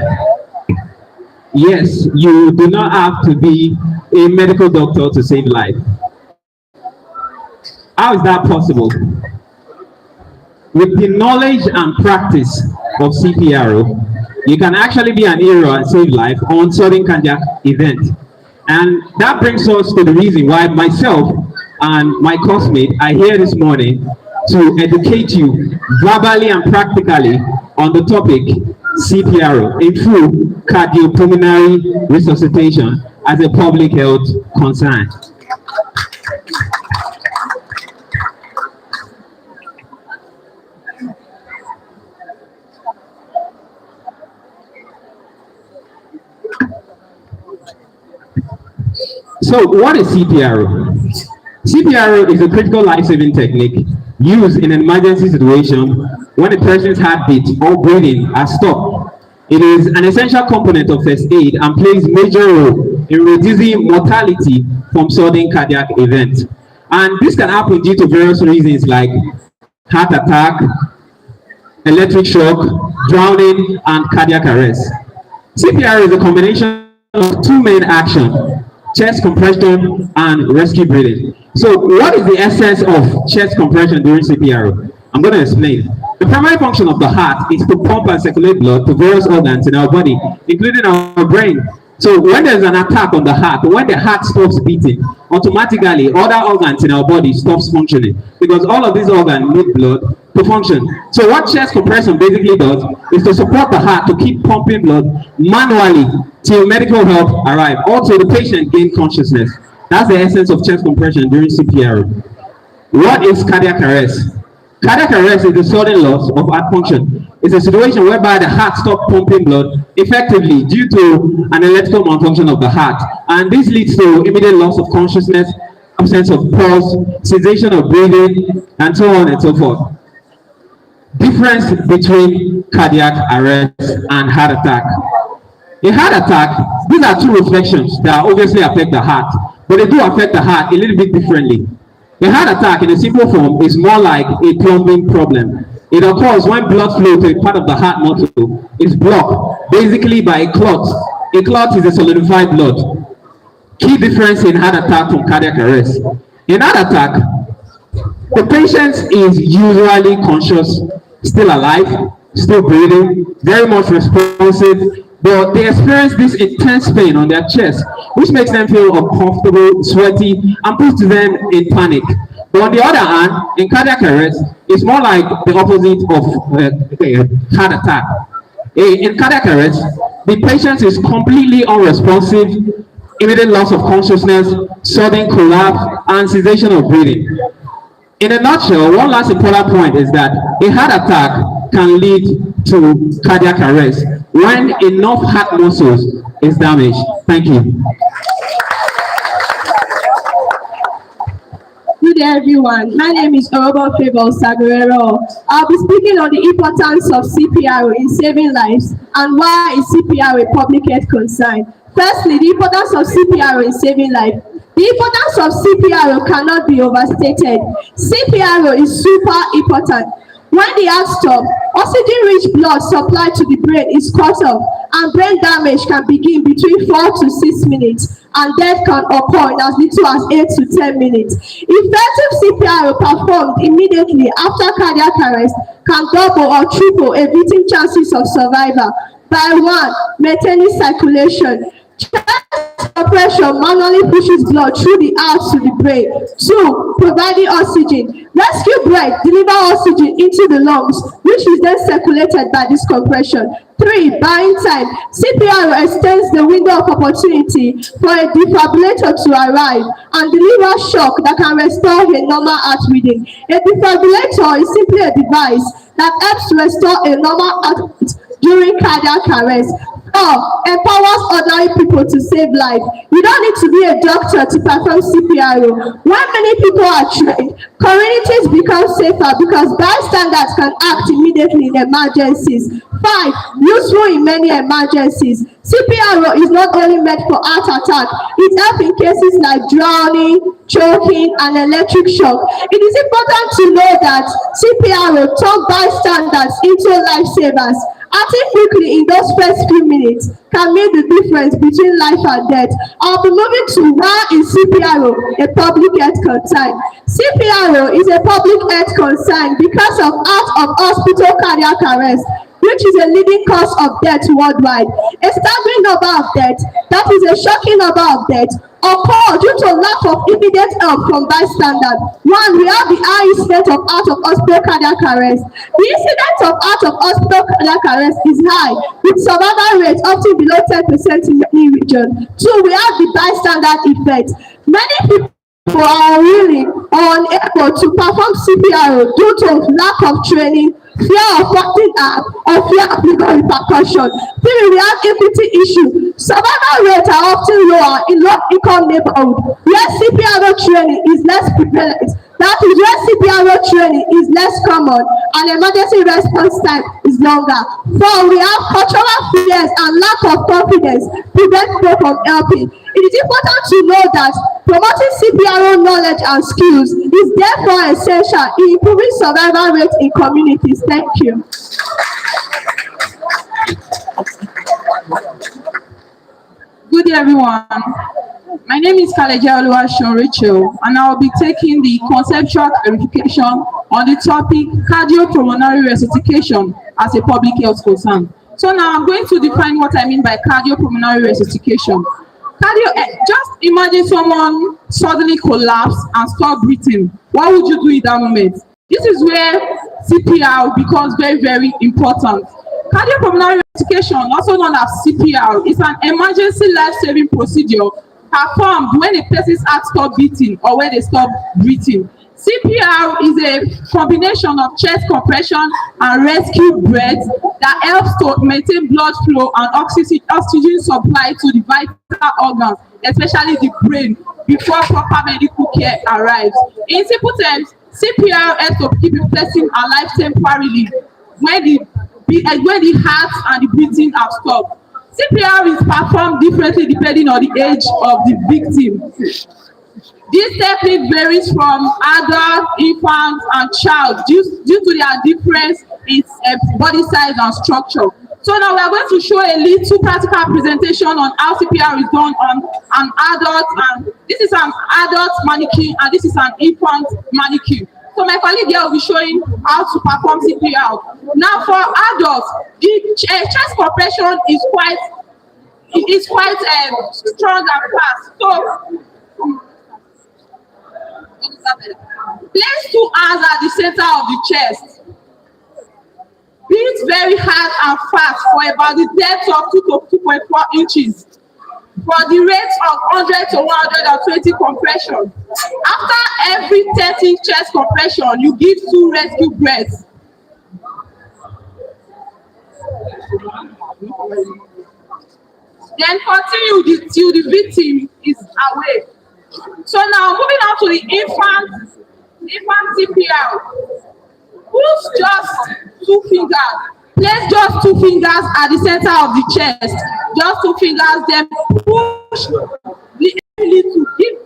Yes, you do not have to be a medical doctor to save life. How is that possible? With the knowledge and practice of CPR, you can actually be an hero and save life on sudden cardiac event. And that brings us to the reason why myself and my classmate are here this morning to educate you verbally and practically on the topic CPR, in full cardiopulmonary resuscitation as a public health concern. So what is CPR? CPR is a critical life-saving technique used in an emergency situation when a person's heartbeat or breathing are stopped. It is an essential component of first aid and plays major role in reducing mortality from sudden cardiac events. And this can happen due to various reasons like heart attack, electric shock, drowning, and cardiac arrest. CPR is a combination of two main actions. chest compression, and rescue breathing. So what is the essence of chest compression during CPR? I'm going to explain. The primary function of the heart is to pump and circulate blood to various organs in our body, including our brain. So when there's an attack on the heart, when the heart stops beating, automatically other organs in our body stops functioning, because all of these organs need blood to function. So what chest compression basically does is to support the heart to keep pumping blood manually till medical help arrive, or till the patient gain consciousness. That's the essence of chest compression during CPR. What is cardiac arrest? Cardiac arrest is the sudden loss of heart function. It's a situation whereby the heart stops pumping blood effectively due to an electrical malfunction of the heart, and this leads to immediate loss of consciousness, absence of pulse, cessation of breathing, and so on and so forth. Difference between cardiac arrest and heart attack. A heart attack, these are two reflections that obviously affect the heart, but they do affect the heart a little bit differently. A heart attack in a simple form is more like a plumbing problem. It occurs when blood flow to a part of the heart muscle is blocked, basically by a clot. A clot is a solidified blood. Key difference in heart attack from cardiac arrest. In heart attack, the patient is usually conscious, still alive, still breathing, very much responsive, but they experience this intense pain on their chest, which makes them feel uncomfortable, sweaty, and puts them in panic. But on the other hand, in cardiac arrest, it's more like the opposite of heart attack. In cardiac arrest, the patient is completely unresponsive, immediate loss of consciousness, sudden collapse, and cessation of breathing. In a nutshell, one last important point is that a heart attack can lead to cardiac arrest when enough heart muscles is damaged. Thank you. Good day, everyone. My name is Orobo Favor Saguero. I'll be speaking on the importance of CPR in saving lives and why is CPR a public health concern. Firstly, the importance of CPR in saving life. The importance of CPR cannot be overstated. CPR is super important. When the heart stops, oxygen-rich blood supply to the brain is cut off, and brain damage can begin between 4 to 6 minutes, and death can occur in as little as 8 to 10 minutes. Effective CPR performed immediately after cardiac arrest can double or triple a victim chances of survival by 1. Maintaining circulation. Chest compression manually pushes blood through the heart to the brain. 2. Providing oxygen. Rescue breath deliver oxygen into the lungs, which is then circulated by this compression. 3. Buying time. CPR extends the window of opportunity for a defibrillator to arrive and deliver shock that can restore a normal heart rhythm. A defibrillator is simply a device that helps to restore a normal heart during cardiac arrest. 4. Empowers ordinary people to save life. You don't need to be a doctor to perform CPR. When many people are trained, communities become safer because bystanders can act immediately in emergencies. 5. Useful in many emergencies. CPR is not only meant for heart attack, it helps in cases like drowning, choking, and electric shock. It is important to know that CPR turns bystanders into lifesavers. Acting quickly in those first few minutes can make the difference between life and death. I'll be moving to why is CPR a public health concern. CPR is a public health concern because of out-of-hospital cardiac arrest, which is a leading cause of death worldwide. A staggering number of deaths, that is a shocking number of deaths, occur due to lack of immediate help from bystanders. 1. We have the highest rate of out-of-hospital cardiac arrest. The incidence of out-of-hospital cardiac arrest is high, with survival rate often below 10% in many regions. 2. We have the bystander effect. Many people are unwilling or unable to perform CPR due to lack of training, fear of fucking up, or fear of legal repercussion. 3. We have equity issue. Survival rates are often lower in low-income neighborhoods where CPR training is less prevalent. That is where CPR training is less common and emergency response time is longer. 4. We have cultural fears and lack of confidence prevent people from helping. It is important to know that promoting CPR knowledge and skills is therefore essential in improving survival rates in communities. Thank you. Good day, everyone. My name is Kaleja Rachel, and I will be taking the conceptual clarification on the topic cardiopulmonary resuscitation as a public health concern. So now I'm going to define what I mean by cardiopulmonary resuscitation. Just imagine someone suddenly collapse and stop breathing. What would you do in that moment? This is where CPR becomes very, very important. Cardiopulmonary resuscitation, also known as CPR, is an emergency life-saving procedure performed when a person's heart stops beating or when they stop breathing. CPR is a combination of chest compression and rescue breaths that helps to maintain blood flow and oxygen supply to the vital organs, especially the brain, before proper medical care arrives. In simple terms, CPR helps to keep a person alive temporarily when the heart and the breathing have stopped. CPR is performed differently depending on the age of the victim. This technique varies from adult, infant, and child due to their difference in body size and structure. So now we are going to show a little practical presentation on how CPR is done on an adult, and this is an adult mannequin and this is an infant mannequin. So my colleague here will be showing how to perform CPR. Now for adults, the chest compression is quite strong and fast. So place 2 hands at the center of the chest. Breathe very hard and fast for about the depth of 2 to 2.4 inches for the rate of 100 to 120 compression. After every 30 chest compression, you give 2 rescue breaths. Then continue till the victim is awake. So now moving on to the infant CPR. Push just 2 fingers. Place just 2 fingers at the center of the chest. Just 2 fingers, then push give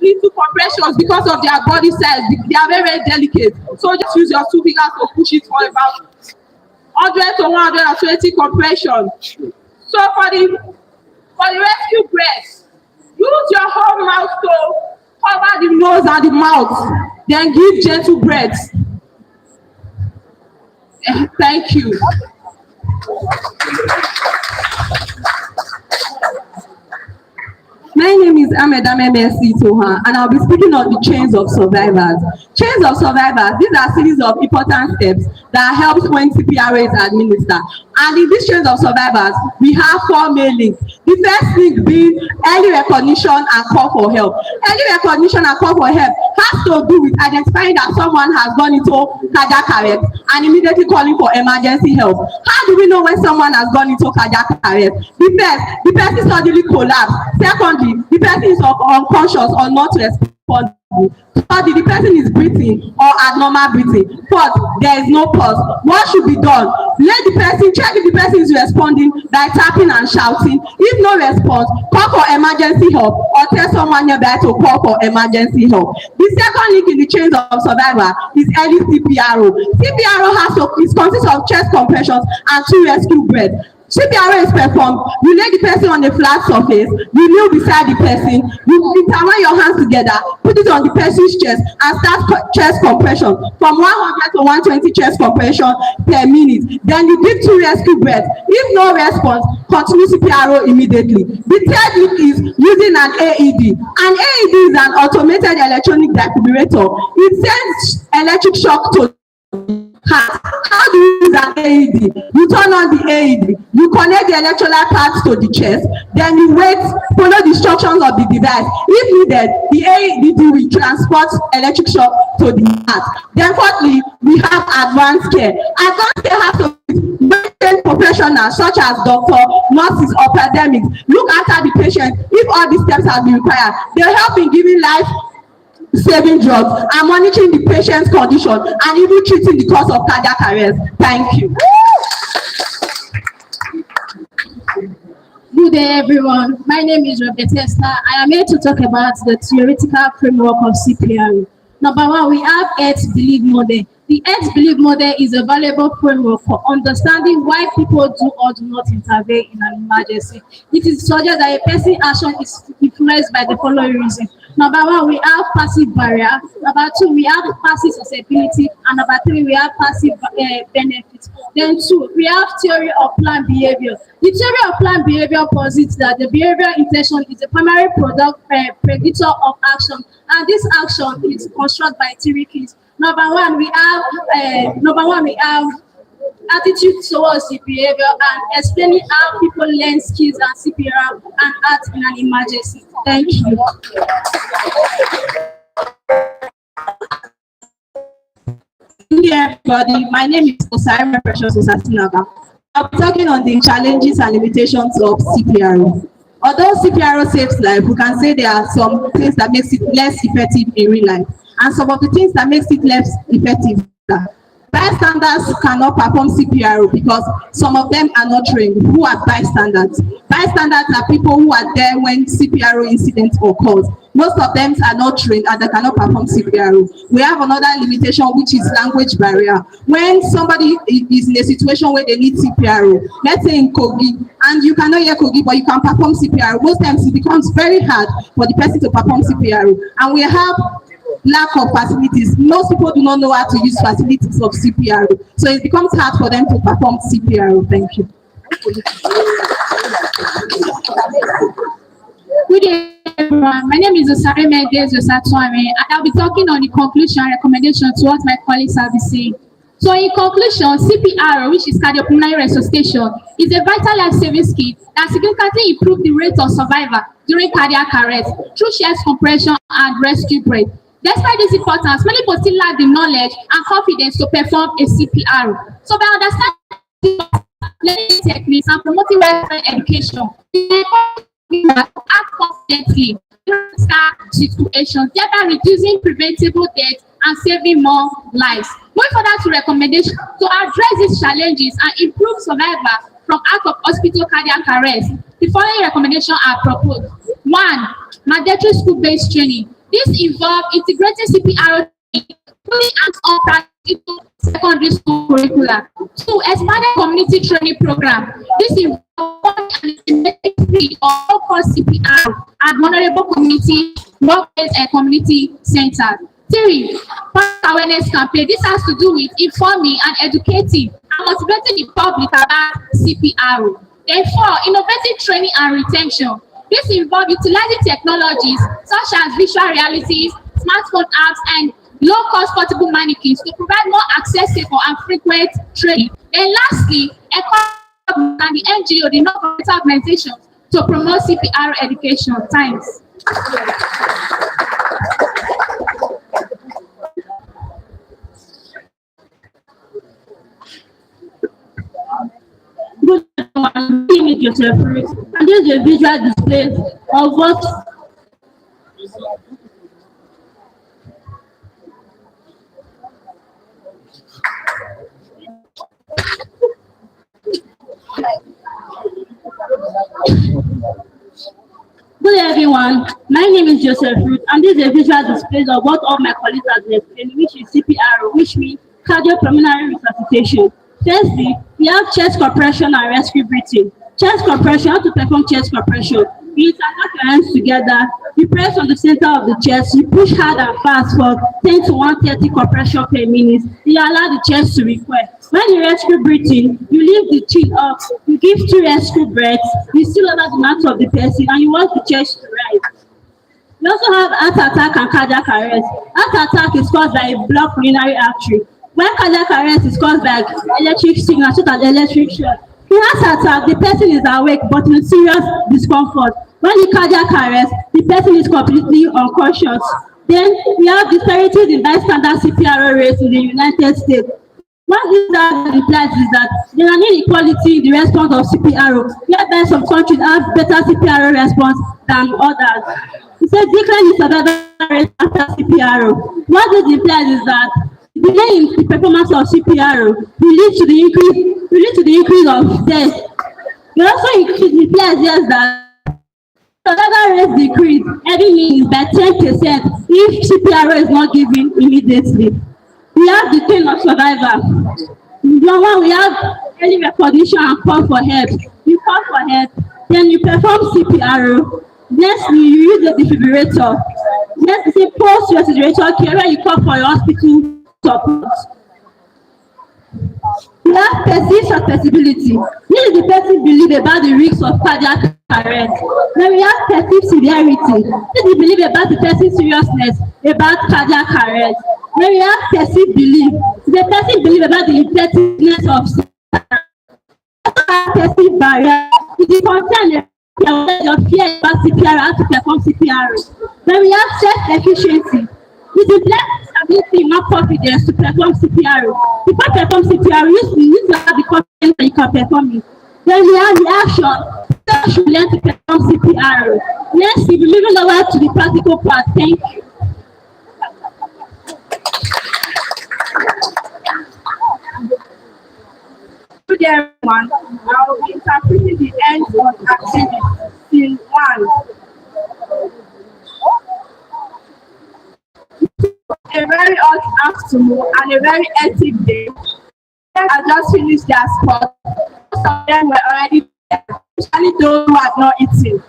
little compressions because of their body size. They are very, very delicate. So just use your 2 fingers to push it for about 100 to 120 compression. So for the rescue breath, use your whole mouth to cover the nose and the mouth, then give gentle breaths. Thank you. My name is Amedame Mercy Toha, and I'll be speaking on the chains of survivors. Chains of survivors, these are a series of important steps that helps when CPR is administered. And in these chains of survivors, we have 4 main links. The first link being early recognition and call for help. Early recognition and call for help has to do with identifying that someone has gone into cardiac arrest and immediately calling for emergency help. How do we know when someone has gone into cardiac arrest? The person suddenly collapsed. Secondly, the person is unconscious or not responding. Thirdly, the person is breathing or abnormal breathing. Fourth, there is no pulse. What should be done? Check if the person is responding by tapping and shouting. If no response, call for emergency help or tell someone nearby to call for emergency help. The second link in the chains of survival is early CPRO. CPRO consists of chest compressions and 2 rescue breaths. CPR is performed. You lay the person on a flat surface, you kneel beside the person, you intertwine your hands together, put it on the person's chest and start chest compression from 100 to 120 chest compression per minute. Then you give 2 rescue breaths. If no response, continue CPRO immediately. The third link is using an AED. An AED is an automated electronic defibrillator. It sends electric shock to How do you use an AED? You turn on the AED, you connect the electrolyte pads to the chest, then you wait, follow the instructions of the device. If needed, the AED will transport electric shock to the heart. Then fourthly, we have advanced care. Advanced care has to be professionals such as doctors, nurses, or academics look after the patient if all these steps have been required. They help in giving life saving drugs and monitoring the patient's condition and even treating the cause of cardiac arrest. Thank you. Good day, everyone. My name is Rebecca Esther. I am here to talk about the theoretical framework of CPR. Number 1, we have 8 belief model. The X belief model is a valuable framework for understanding why people do or do not intervene in an emergency. It is suggests that a person's action is influenced by the following reasons. Number one, we have passive barrier. Number two, we have passive susceptibility. And number three, we have passive benefits. Then two, we have theory of planned behavior. The theory of planned behavior posits that the behavioral intention is the primary predictor of action, and this action is constructed by three keys. Number one, we have attitude towards the behavior and explaining how people learn skills and CPR and act in an emergency. Thank you. Good everybody. My name is Osai Precious Osasinaga. I'll be talking on the challenges and limitations of CPRO. Although CPRO saves life, we can say there are some things that makes it less effective in real life. And some of the things that makes it less effective are bystanders cannot perform CPRO because some of them are not trained. Who are bystanders? Bystanders are people who are there when CPRO incident occurs. Most of them are not trained and they cannot perform CPRO. We have another limitation, which is language barrier. When somebody is in a situation where they need CPRO, let's say in Kogi, and you cannot hear Kogi, but you can perform CPRO, most times it becomes very hard for the person to perform CPRO. And we have lack of facilities. Most people do not know how to use facilities of CPRO. So it becomes hard for them to perform CPRO. Thank you. Good day, everyone. My name is Osare Mendes Osatuame, and I'll be talking on the conclusion and recommendation to what my colleagues have been saying. So in conclusion, CPR, which is cardiopulmonary resuscitation, is a vital life-saving skill that significantly improves the rate of survival during cardiac arrest through chest compression and rescue breath. Despite this importance, many people still lack the knowledge and confidence to perform a CPR. So by understanding learning techniques and promoting welfare education, we act confidently in situations, thereby reducing preventable deaths and saving more lives. Going further to recommendations to address these challenges and improve survival from act of hospital cardiac arrest, the following recommendations are proposed. 1. Mandatory school-based training. This involves integrating CPR, putting hands-on practical secondary school curricula. 2. Expanded community training program. This involves an free or low-cost CPR at vulnerable community, workplace, and community centers. 3. Public awareness campaign. This has to do with informing and educating and motivating the public about CPR. Then 4. Innovative training and retention. This involves utilizing technologies such as virtual realities, smartphone apps, and low-cost portable mannequins to provide more accessible and frequent training. And lastly, and the NGO, the non-governmental organizations, to promote CPR education. Thanks. Good morning, yourself, and this is a visual display of what Good everyone, my name is Joseph Ruth, and this is a visual display of what all my colleagues have explained, which is CPR, which means cardiopulmonary resuscitation. Firstly, we have chest compression and rescue breathing. Chest compression, how to perform chest compression. You interlock your hands together, you press on the center of the chest, you push hard and fast for 10 to 130 compression per minute. You allow the chest to recoil. When you rescue breathing, you lift the chin up, you give 2 rescue breaths, you still allow the mouth of the person, and you want the chest to rise. We also have heart attack and cardiac arrest. Heart attack is caused by a blocked coronary artery. When cardiac arrest is caused by electric signal, such as electric shock. In heart attack, the person is awake but in serious discomfort. When the cardiac arrest, the person is completely unconscious. Then we have disparities in bystander CPR rates in the United States. What this implies is that there are inequality in the response of CPR, whereby some countries have better CPR response than others. It says decline in survival rate after CPR. What this implies is that delay in the performance of CPR will lead to the increase of death. It also implies yes that survival rate decrease every means by 10% if CPR is not given immediately. We have the pain of survival. Number one, we have early recognition and call for help. You call for help, then you perform CPR. Next, you use the defibrillator. Next, you say post-respiratory care where you call for your hospital support. We have perceived susceptibility. This is the person believe about the risks of cardiac arrest. Then we have perceived severity. This is the belief about the person's seriousness about cardiac arrest. Then we have perceived belief. The person believe about the effectiveness of perceived barrier. It is concerned your fear about CPR, how to perform CPR. Then we have self-efficiency. It is less ability, not confidence to perform CPR. Before perform CPR, you need to have the confidence that you can perform it. Then we have the action. You should learn to perform CPR. Next, we'll be moving over to the practical part. Thank you. Good day, everyone. I will be interpreting the ends of activity. Scene 1. A very hot afternoon and a very hectic day. I just finished their sport. Most of them were already there, especially those who had not eaten.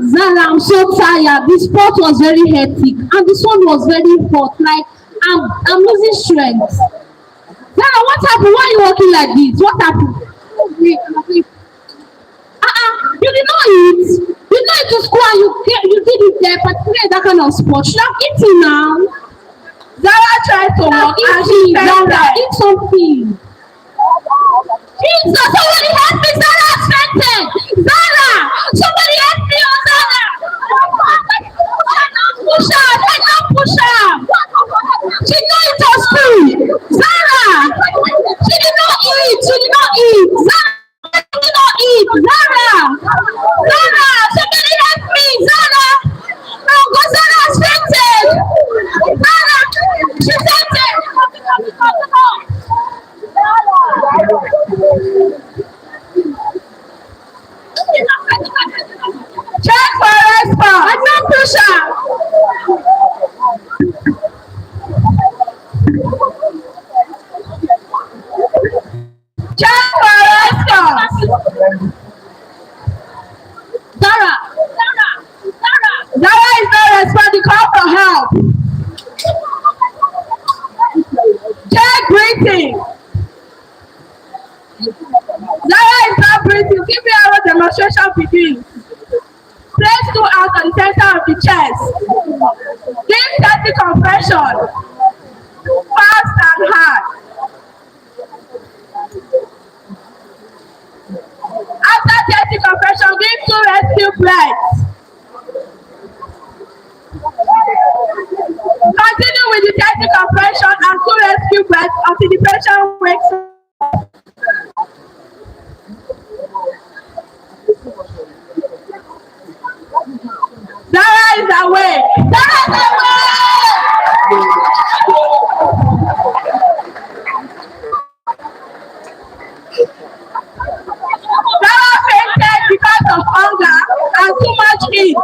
Zara, I'm so tired. The sport was very hectic and the sun was very hot. Like I'm losing strength. Zara, what happened? Why are you walking like this? What happened? You did not eat. You did not eat to school and you did it there, particularly that kind of sport. You have eaten now. Zara tried to walk and she fell down. Eat something. Jesus, somebody help me! Zara has fainted. Zara, somebody help me! Oh, Zara! Push her! Let her push her! She did not eat her school. Zara, she did not eat. She did not eat. Zara, she did not eat. Zara, Zara, somebody help me! Zara, oh God, Zara has fainted. Zara, she fainted. Check for response. I can't push her. Check for response. Zara, Zara is not responding. Call for help. Check breathing. Zara is not breathing. CPR demonstration begins. Place 2 out on the center of the chest. Give 30 compression. Fast and hard. After 30 compression, give 2 rescue breaths. Continue with the 30 compression and 2 rescue breaths until the patient wakes up. Zara is awake. Zara is awake. Zara fainted because of hunger and too much heat.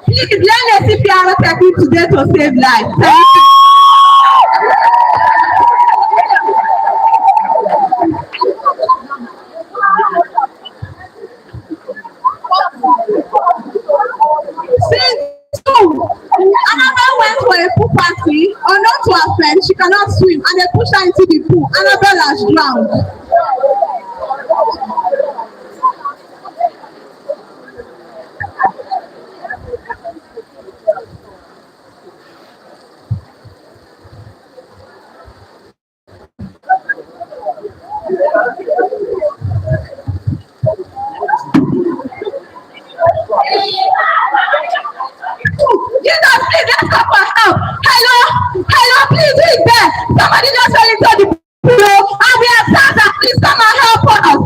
Please learn a CPR technique today to save lives. Thank you. Scene 2. Annabelle went for a pool party. Unknown to her friend, she cannot swim and they pushed her into the pool. Annabelle has drowned. Jesus, please, let's go for help. Hello, please, who is there? Somebody just fell into the pool and we have Santa. Please come and help us.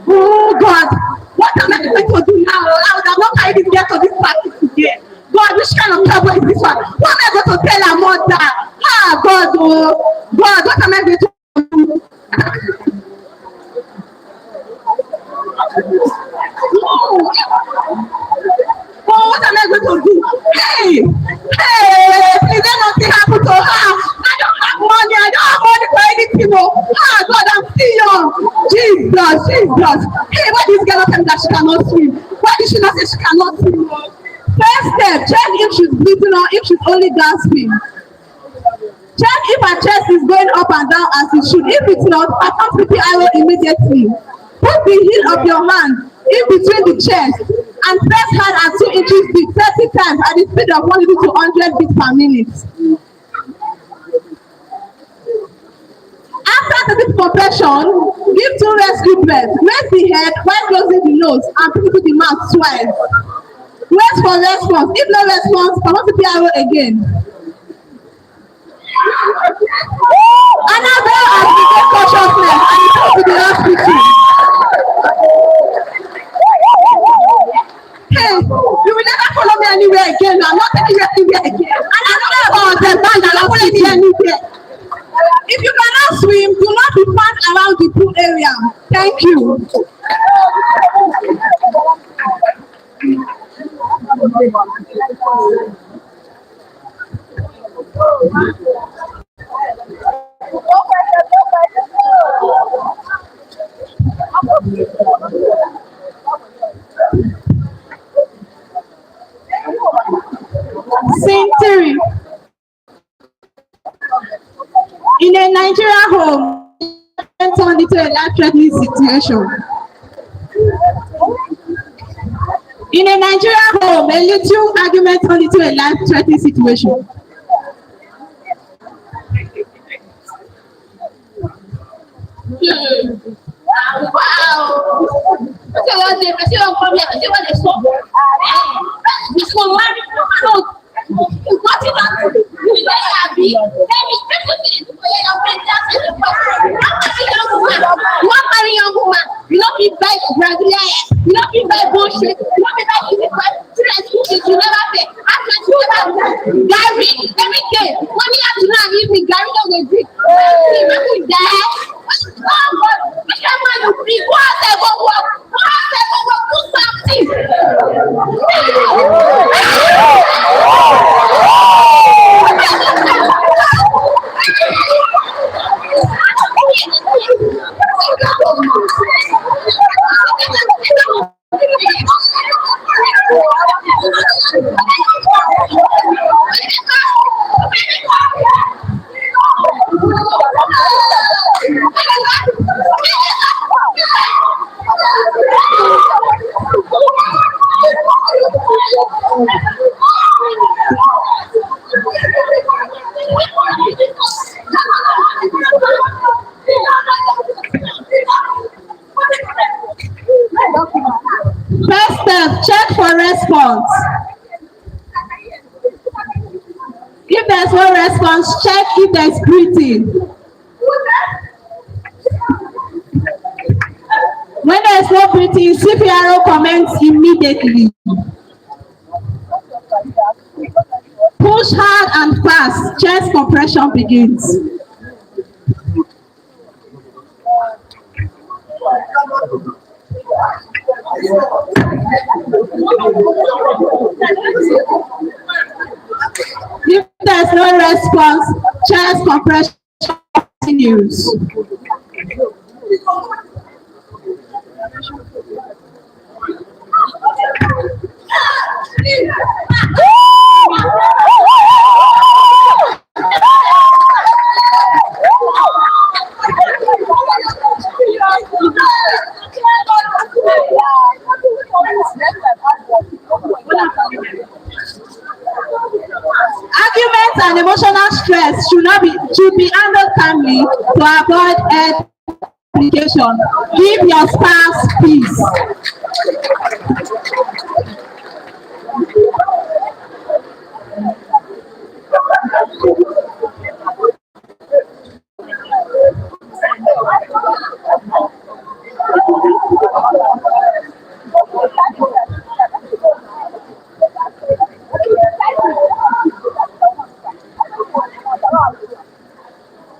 Oh God, what am I going to do now? I would have not carried this girl to this party today. God, which kind of trouble is this one? What am I going to tell her mother? Ah, God, oh, God, what am I going to do? Oh, what am I going to do? Hey, please let nothing happen to her. I don't have money. I don't have money for anything. Oh, ah, God, I'm still young. Jesus, Jesus. Hey, why this girl not tell me that she cannot swim? Why did she not say she cannot swim? Oh? First step, check if she's breathing or if she's only gasping. Check if her chest is going up and down as it should. If it's not, perform CPR immediately. Put the heel of your hand in between the chest and press hard at 2 inches deep 30 times at the speed of 100 to 100 beats per minute. After the deep compression, give 2 rescue breaths. Raise the head while closing the nose and put it to the mouth twice. Wait for response. If no response, perform CPR again. Annabelle has regained consciousness and is taken to the hospital. Hey, you will never follow me anywhere again. I'm not taking you anywhere again. And I know about the band and I'm not taking you anywhere. If you cannot swim, do not be found around the pool area. Thank you. Scene 3. In a Nigerian home, turned into a life-threatening situation. In a Nigerian home, a little argument turned into a life-threatening situation. Wow! See what they see what problem, see what they solve. This one married, no. You got it up. You very happy. Then you take to the your friend down to the you want marry young woman. You don't be buy Brazilian. You don't be buy bullshit. You don't be buy easy buy. You never pay. After you never Gary every day. Money afternoon and evening. Gary don't go drink. People die. Oh God, which kind man you free? Go out there, go work. Go out there, go work. Do something. First step, check for response. If there's no response, check if there's breathing. When there's no breathing, CPR commence immediately. Push hard and fast, chest compression begins. If there's no response, chest compression continues. Violent and emotional stress should be handled calmly to avoid health complication. Give your spouse peace.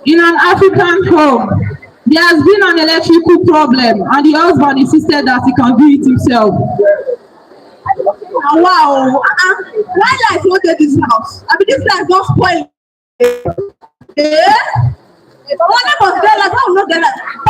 In an African home, there has been an electrical problem and the husband insisted that he can do it himself. Wow, why life no dey this house? I mean, this life don spoil. Eh? One of us get life, how we no get life?